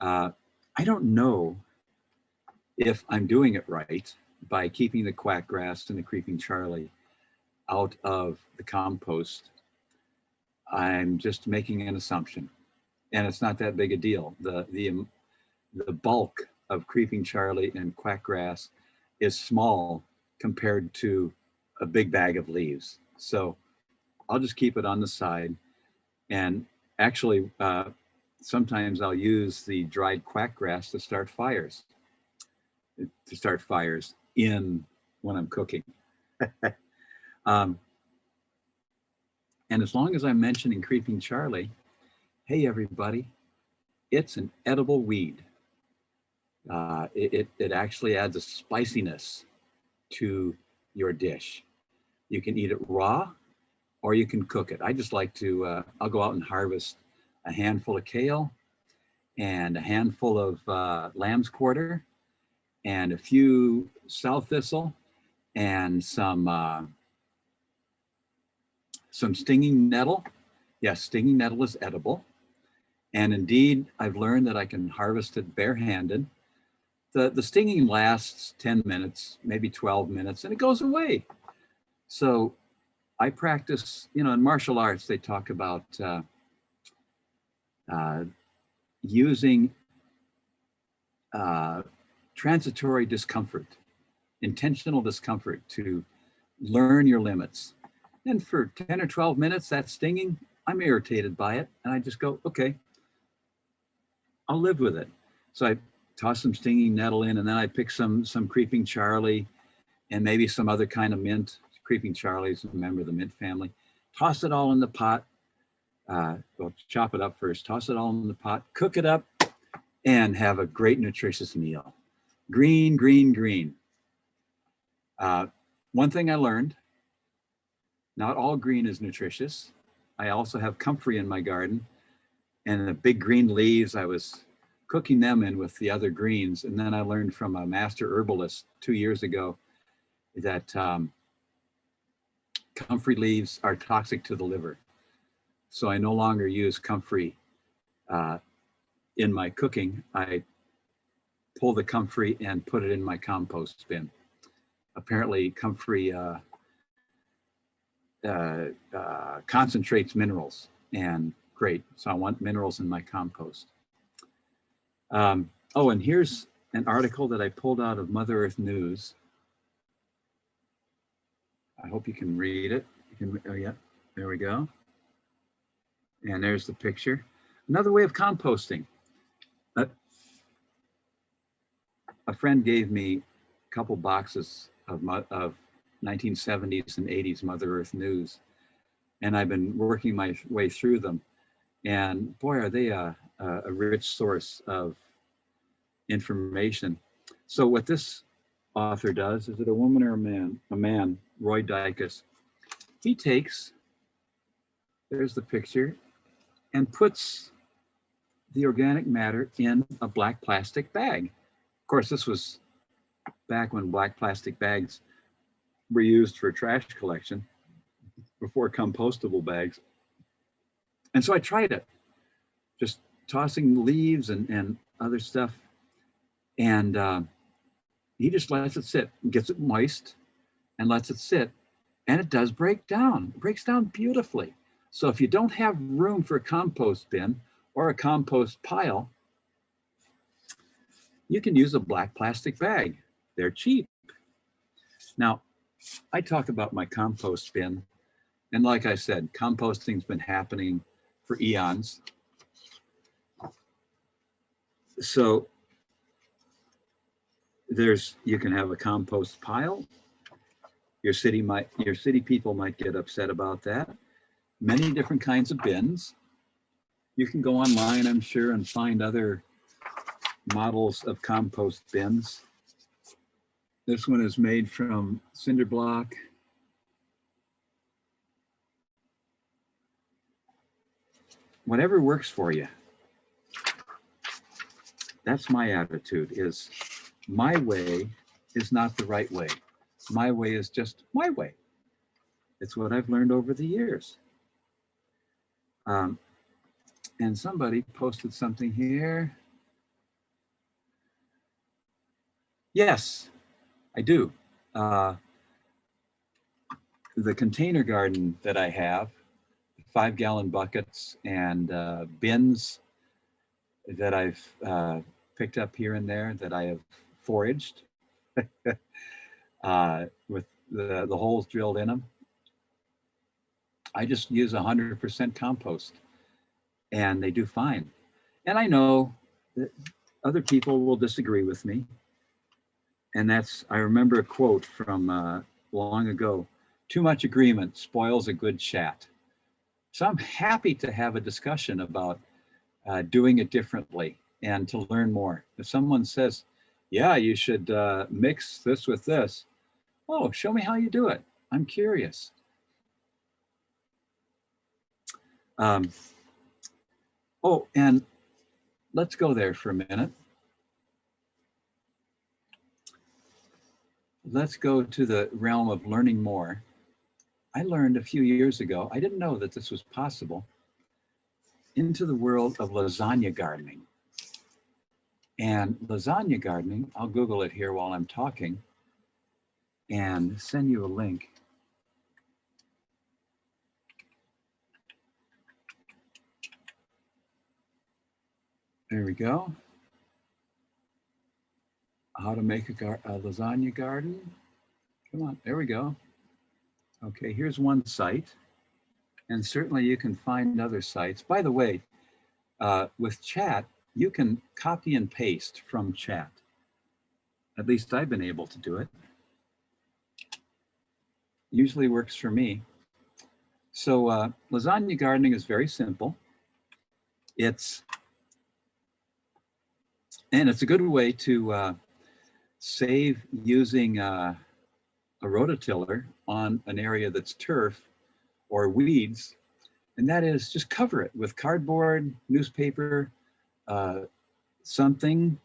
I don't know if I'm doing it right by keeping the quackgrass and the creeping Charlie out of the compost. I'm just making an assumption, and it's not that big a deal. The bulk of creeping Charlie and quackgrass is small compared to a big bag of leaves. So I'll just keep it on the side. And actually, sometimes I'll use the dried quackgrass to start fires in when I'm cooking. And as long as I'm mentioning creeping Charlie, hey everybody, it's an edible weed. It actually adds a spiciness to your dish. You can eat it raw, or you can cook it. I just like to, I'll go out and harvest a handful of kale and a handful of lamb's quarter and a few sow thistle and some stinging nettle. Yes, stinging nettle is edible. And indeed, I've learned that I can harvest it barehanded. The stinging lasts 10 minutes, maybe 12 minutes, and it goes away. So I practice, you know, in martial arts, they talk about using transitory discomfort, intentional discomfort to learn your limits. And for 10 or 12 minutes, that's stinging, I'm irritated by it. And I just go, okay, I'll live with it. So I toss some stinging nettle in, and then I pick some creeping Charlie and maybe some other kind of mint. Creeping Charlie's a member of the mint family. Toss it all in the pot. Well, chop it up first, toss it all in the pot, cook it up, and have a great nutritious meal. Green, green, green. One thing I learned, not all green is nutritious. I also have comfrey in my garden, and the big green leaves, I was cooking them in with the other greens. And then I learned from a master herbalist 2 years ago that comfrey leaves are toxic to the liver. So I no longer use comfrey in my cooking. I pull the comfrey and put it in my compost bin. Apparently comfrey concentrates minerals, and great. So I want minerals in my compost. Oh, and here's an article that I pulled out of Mother Earth News. I hope you can read it. Oh yeah, there we go. And there's the picture. Another way of composting. A friend gave me a couple boxes of 1970s and 80s Mother Earth News, and I've been working my way through them. And boy, are they a rich source of information. So what this author does, is it a woman or a man? A man, Roy Dykes. He takes, there's the picture, and puts the organic matter in a black plastic bag. Of course, this was back when black plastic bags were used for trash collection, before compostable bags. And so I tried it, just tossing leaves and other stuff. And he just lets it sit, gets it moist and lets it sit. And it does break down. It breaks down beautifully. So if you don't have room for a compost bin or a compost pile, you can use a black plastic bag. They're cheap. Now, I talk about my compost bin. And like I said, composting's been happening for eons. So you can have a compost pile. Your city people might get upset about that. Many different kinds of bins. You can go online, I'm sure, and find other models of compost bins. This one is made from cinder block. Whatever works for you. That's my attitude, is my way is not the right way. My way is just my way. It's what I've learned over the years. And somebody posted something here. Yes, I do. The container garden that I have, 5-gallon buckets and bins that I've picked up here and there that I have foraged with the holes drilled in them. I just use 100% compost and they do fine. And I know that other people will disagree with me. And I remember a quote from long ago, "Too much agreement spoils a good chat." So I'm happy to have a discussion about doing it differently and to learn more. If someone says, yeah, you should mix this with this, oh, show me how you do it. I'm curious. Oh, and let's go there for a minute. Let's go to the realm of learning more. I learned a few years ago, I didn't know that this was possible, into the world of lasagna gardening. And lasagna gardening, I'll Google it here while I'm talking and send you a link. There we go. How to make a lasagna garden. Come on, there we go. Okay, here's one site. And certainly you can find other sites. By the way, with chat, you can copy and paste from chat. At least I've been able to do it. Usually works for me. So lasagna gardening is very simple. It's a good way to save using a rototiller on an area that's turf or weeds, and that is just cover it with cardboard, newspaper, something.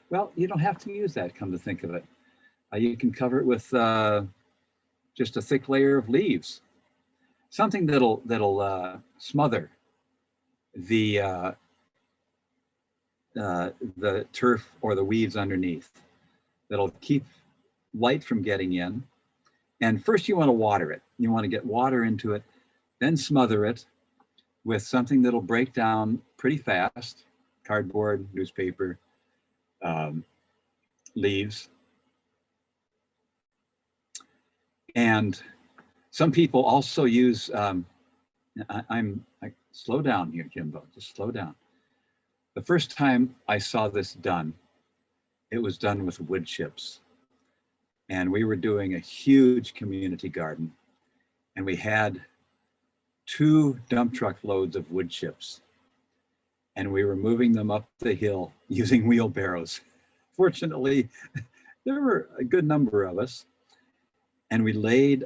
Well, you don't have to use that, come to think of it. You can cover it with just a thick layer of leaves, something that'll smother the turf or the weeds underneath. That'll keep light from getting in. And first you want to water it. You want to get water into it, then smother it, with something that'll break down pretty fast, cardboard, newspaper, leaves. And some people also use, slow down here, Jimbo, just slow down. The first time I saw this done, it was done with wood chips. And we were doing a huge community garden, and we had 2 dump truck loads of wood chips, and we were moving them up the hill using wheelbarrows. Fortunately, there were a good number of us, and we laid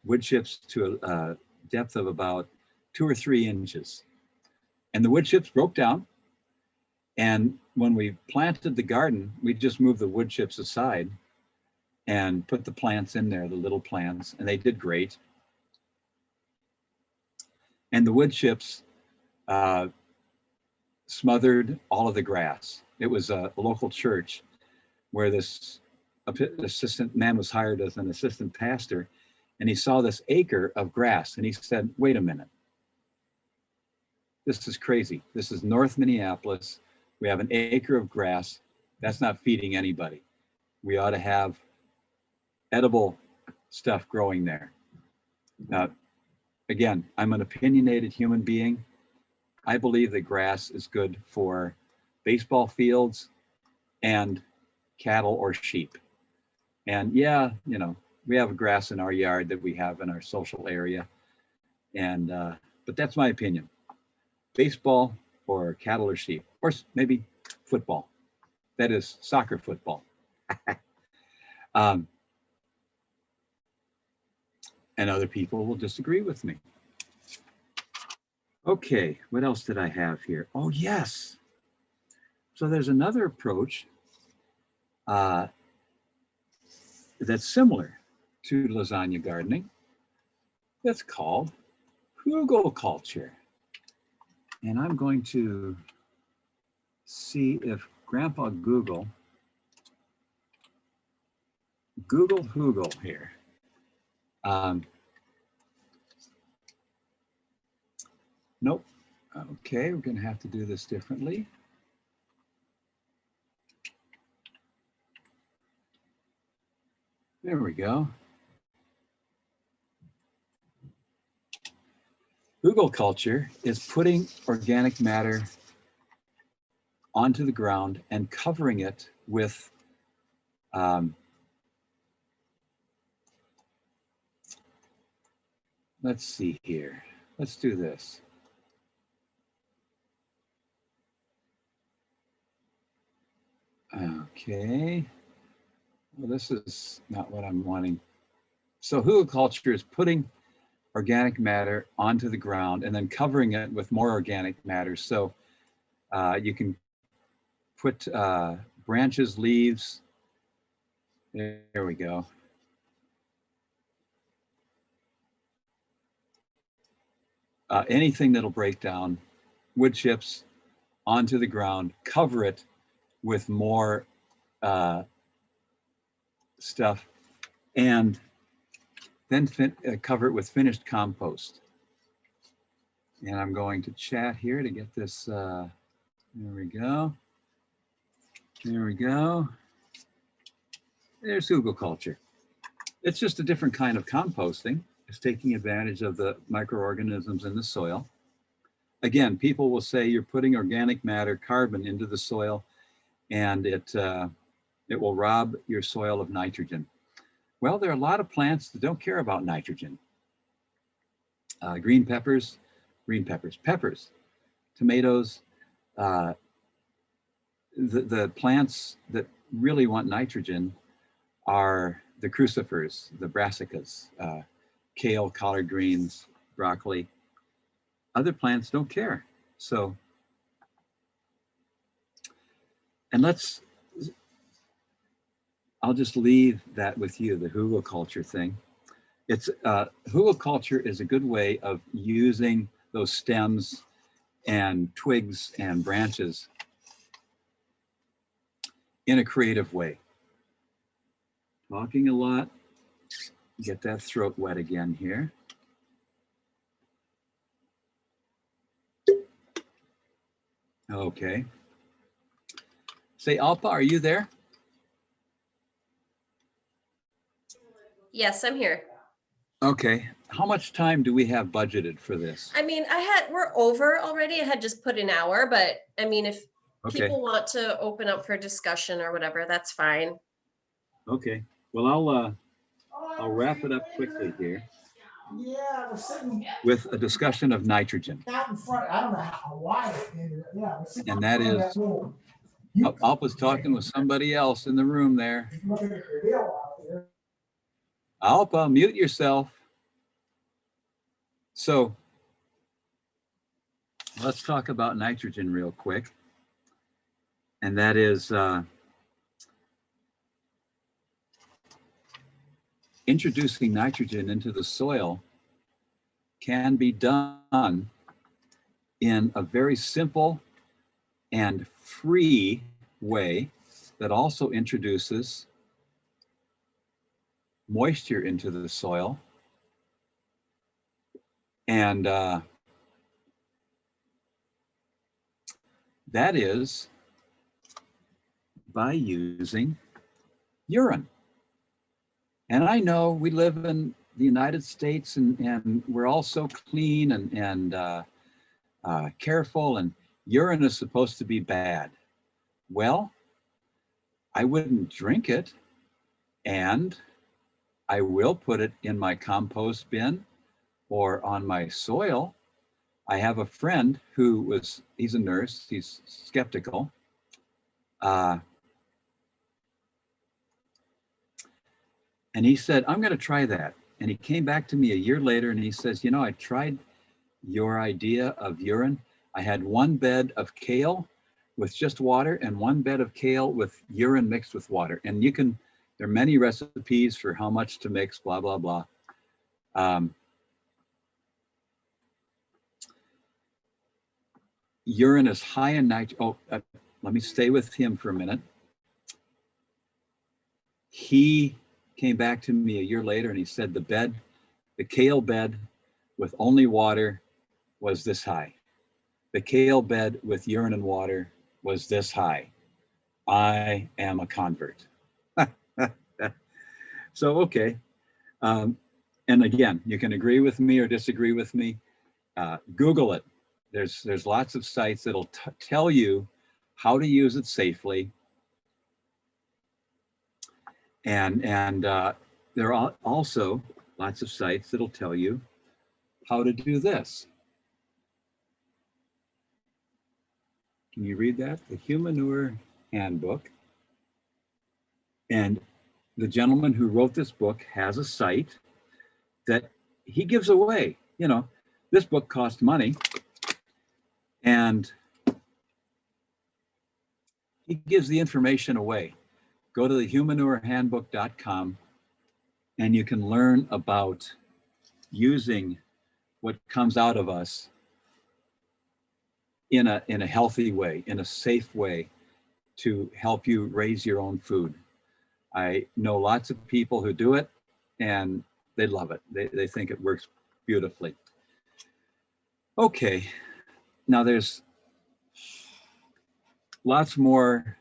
wood chips to a depth of about 2 or 3 inches. And the wood chips broke down. And when we planted the garden, we just moved the wood chips aside and put the plants in there, the little plants, and they did great. And the wood chips smothered all of the grass. It was a local church where this assistant man was hired as an assistant pastor, and he saw this acre of grass, and he said, wait a minute, this is crazy. This is North Minneapolis. We have an acre of grass. That's not feeding anybody. We ought to have edible stuff growing there. Now, again, I'm an opinionated human being. I believe that grass is good for baseball fields and cattle or sheep. And yeah, you know, we have grass in our yard that we have in our social area. And, but that's my opinion. Baseball or cattle or sheep, or maybe football. That is soccer football. And other people will disagree with me. Okay, what else did I have here? Oh, yes. So there's another approach that's similar to lasagna gardening. That's called hugelkultur. And I'm going to see if Grandpa Google Hugel here. Nope. Okay, we're going to have to do this differently. There we go. Hugelkultur is putting organic matter onto the ground and covering it with let's see here. Let's do this. Okay. Well, this is not what I'm wanting. So hugelkultur is putting organic matter onto the ground and then covering it with more organic matter. So you can put branches, leaves. There we go. Anything that'll break down, wood chips onto the ground, cover it with more stuff, and then cover it with finished compost. And I'm going to chat here to get this. There we go. There we go. There's hugelkultur. It's just a different kind of composting. It's taking advantage of the microorganisms in the soil. Again, people will say you're putting organic matter, carbon into the soil, and it will rob your soil of nitrogen. Well, there are a lot of plants that don't care about nitrogen. Peppers, tomatoes, the plants that really want nitrogen are the crucifers, the brassicas, kale, collard greens, broccoli. Other plants don't care. So, and I'll just leave that with you, the hugelkultur thing. It's hugelkultur is a good way of using those stems and twigs and branches in a creative way. Talking a lot, get that throat wet again here. Okay. Say, Alpa, are you there? Yes, I'm here. Okay. How much time do we have budgeted for this? I mean, we're over already. I had just put an hour, but I mean, if Okay. people want to open up for discussion or whatever, that's fine. Okay. Well, I'll wrap it up quickly here Yeah, we're sitting with a discussion of nitrogen. out in front. I don't know how wide it is. Yeah, we're sitting And that in front of is, little- Alpa's talking with somebody else in the room there. Looking at your hill out there. Alpa, mute yourself. So let's talk about nitrogen real quick. And that is introducing nitrogen into the soil can be done in a very simple and free way that also introduces moisture into the soil. And that is by using urine. And I know we live in the United States and we're all so clean and careful, and urine is supposed to be bad. Well, I wouldn't drink it, and I will put it in my compost bin or on my soil. I have a friend he's a nurse, he's skeptical. And he said, I'm going to try that. And he came back to me a year later and he says, you know, I tried your idea of urine. I had one bed of kale with just water and one bed of kale with urine mixed with water. And there are many recipes for how much to mix, blah, blah, blah. Urine is high in nitrogen. Let me stay with him for a minute. He came back to me a year later and he said the kale bed with only water was this high. The kale bed with urine and water was this high. I am a convert. So, okay. And again, you can agree with me or disagree with me. Google it. There's lots of sites that'll tell you how to use it safely. And there are also lots of sites that'll tell you how to do this. Can you read that? The Humanure Handbook. And the gentleman who wrote this book has a site that he gives away. You know, this book cost money, and he gives the information away. Go to thehumanurehandbook.com and you can learn about using what comes out of us in a healthy way, in a safe way, to help you raise your own food. I know lots of people who do it and they love it. They think it works beautifully. Okay, now there's lots more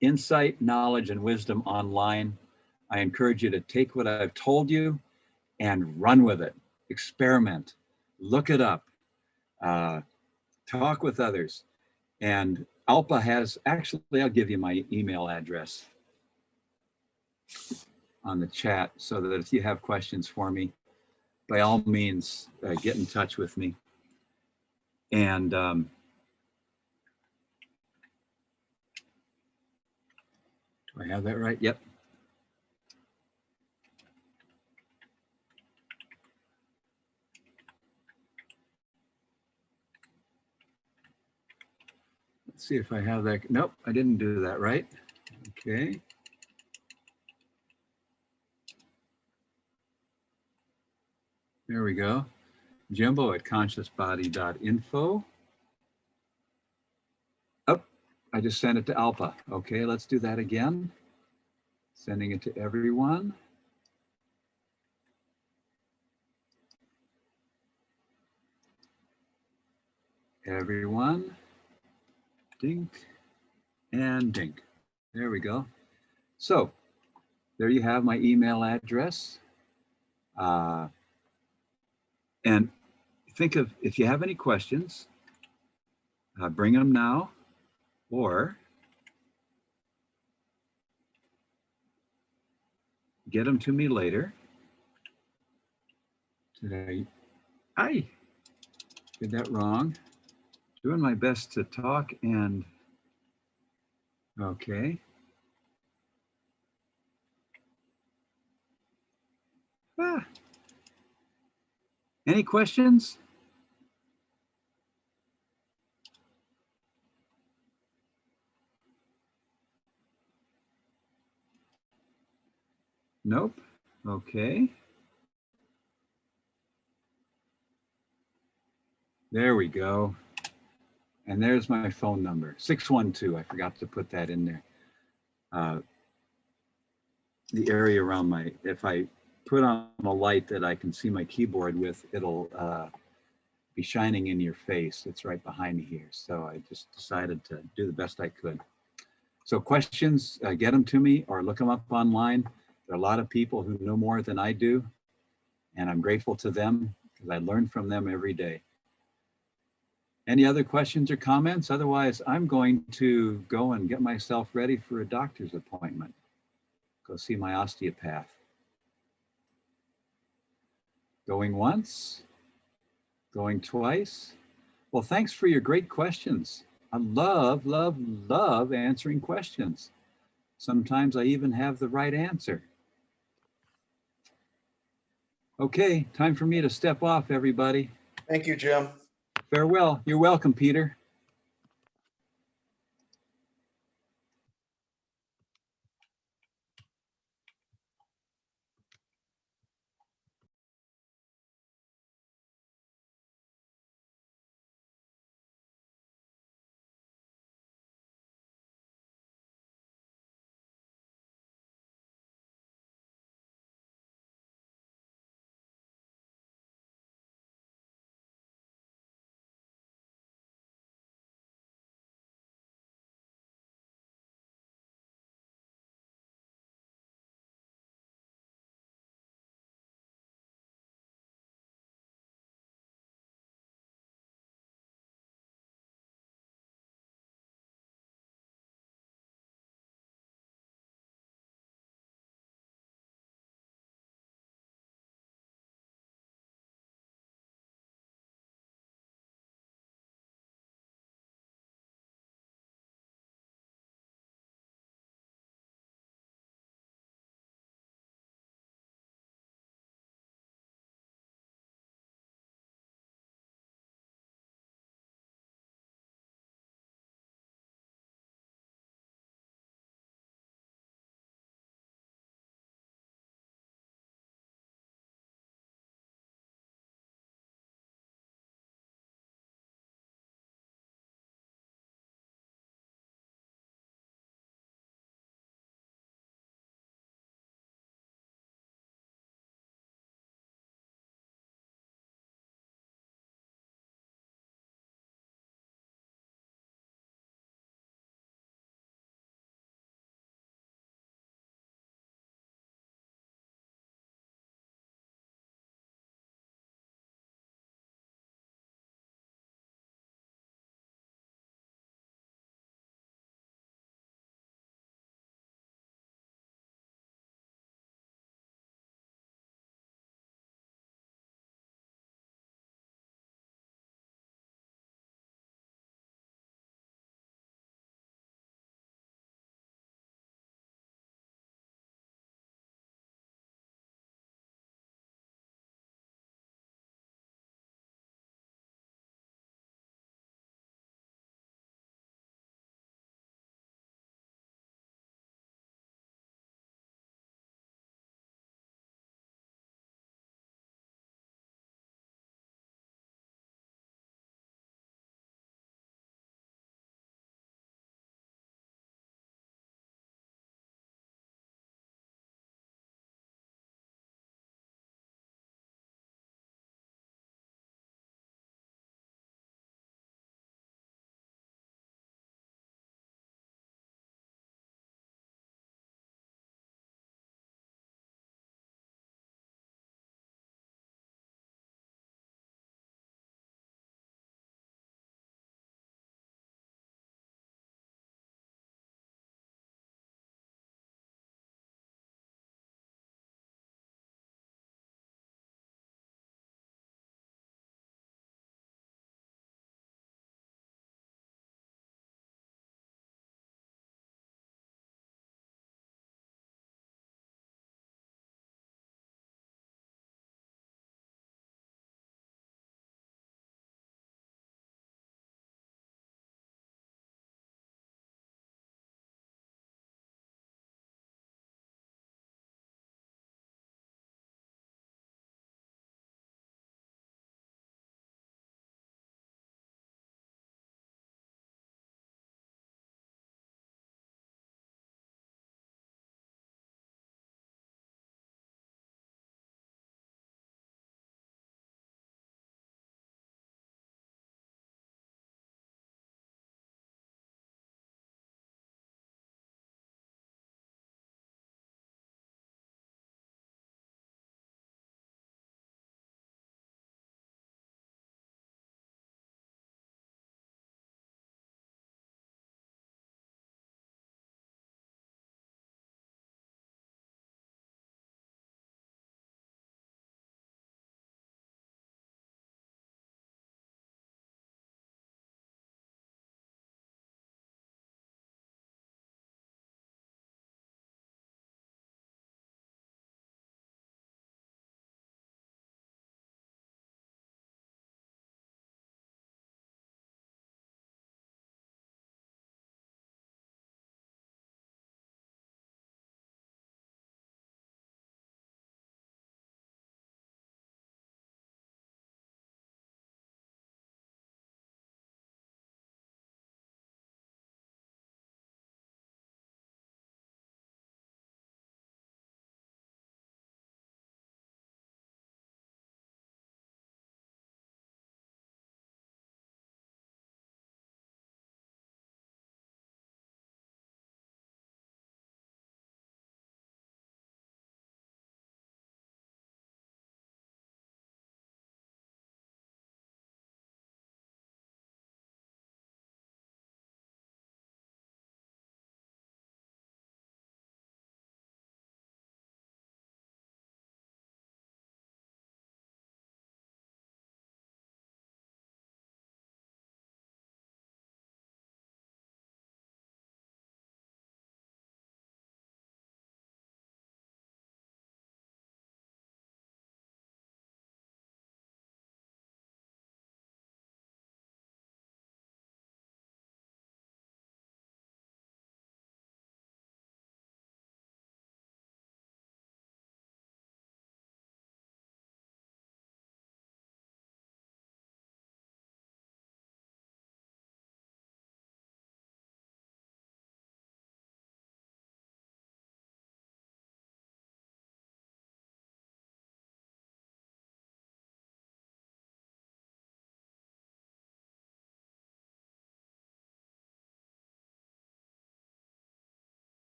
insight, knowledge, and wisdom online. I encourage you to take what I've told you and run with it. Experiment, look it up, talk with others. And Alpa has, actually, I'll give you my email address on the chat so that if you have questions for me, by all means, get in touch with me. And do I have that right? Yep. Let's see if I have that. Nope, I didn't do that right. Okay. There we go. Jimbo at consciousbody.info. Oh, I just sent it to Alpa. Okay, let's do that again. Sending it to everyone. Everyone. Dink and dink. There we go. So there you have my email address. And think of, if you have any questions, bring them now or get them to me later. I did that wrong. Doing my best to talk and, okay. Any questions? Nope. Okay. There we go. And there's my phone number, 612. I forgot to put that in there. The area around my, if I put on a light that I can see my keyboard with, it'll be shining in your face. It's right behind me here. So I just decided to do the best I could. So questions, get them to me or look them up online. There are a lot of people who know more than I do, and I'm grateful to them because I learn from them every day. Any other questions or comments? Otherwise, I'm going to go and get myself ready for a doctor's appointment. Go see my osteopath. Going once, going twice. Well, thanks for your great questions. I love, love, love answering questions. Sometimes I even have the right answer. Okay, time for me to step off, everybody. Thank you, Jim. Farewell. You're welcome, Peter.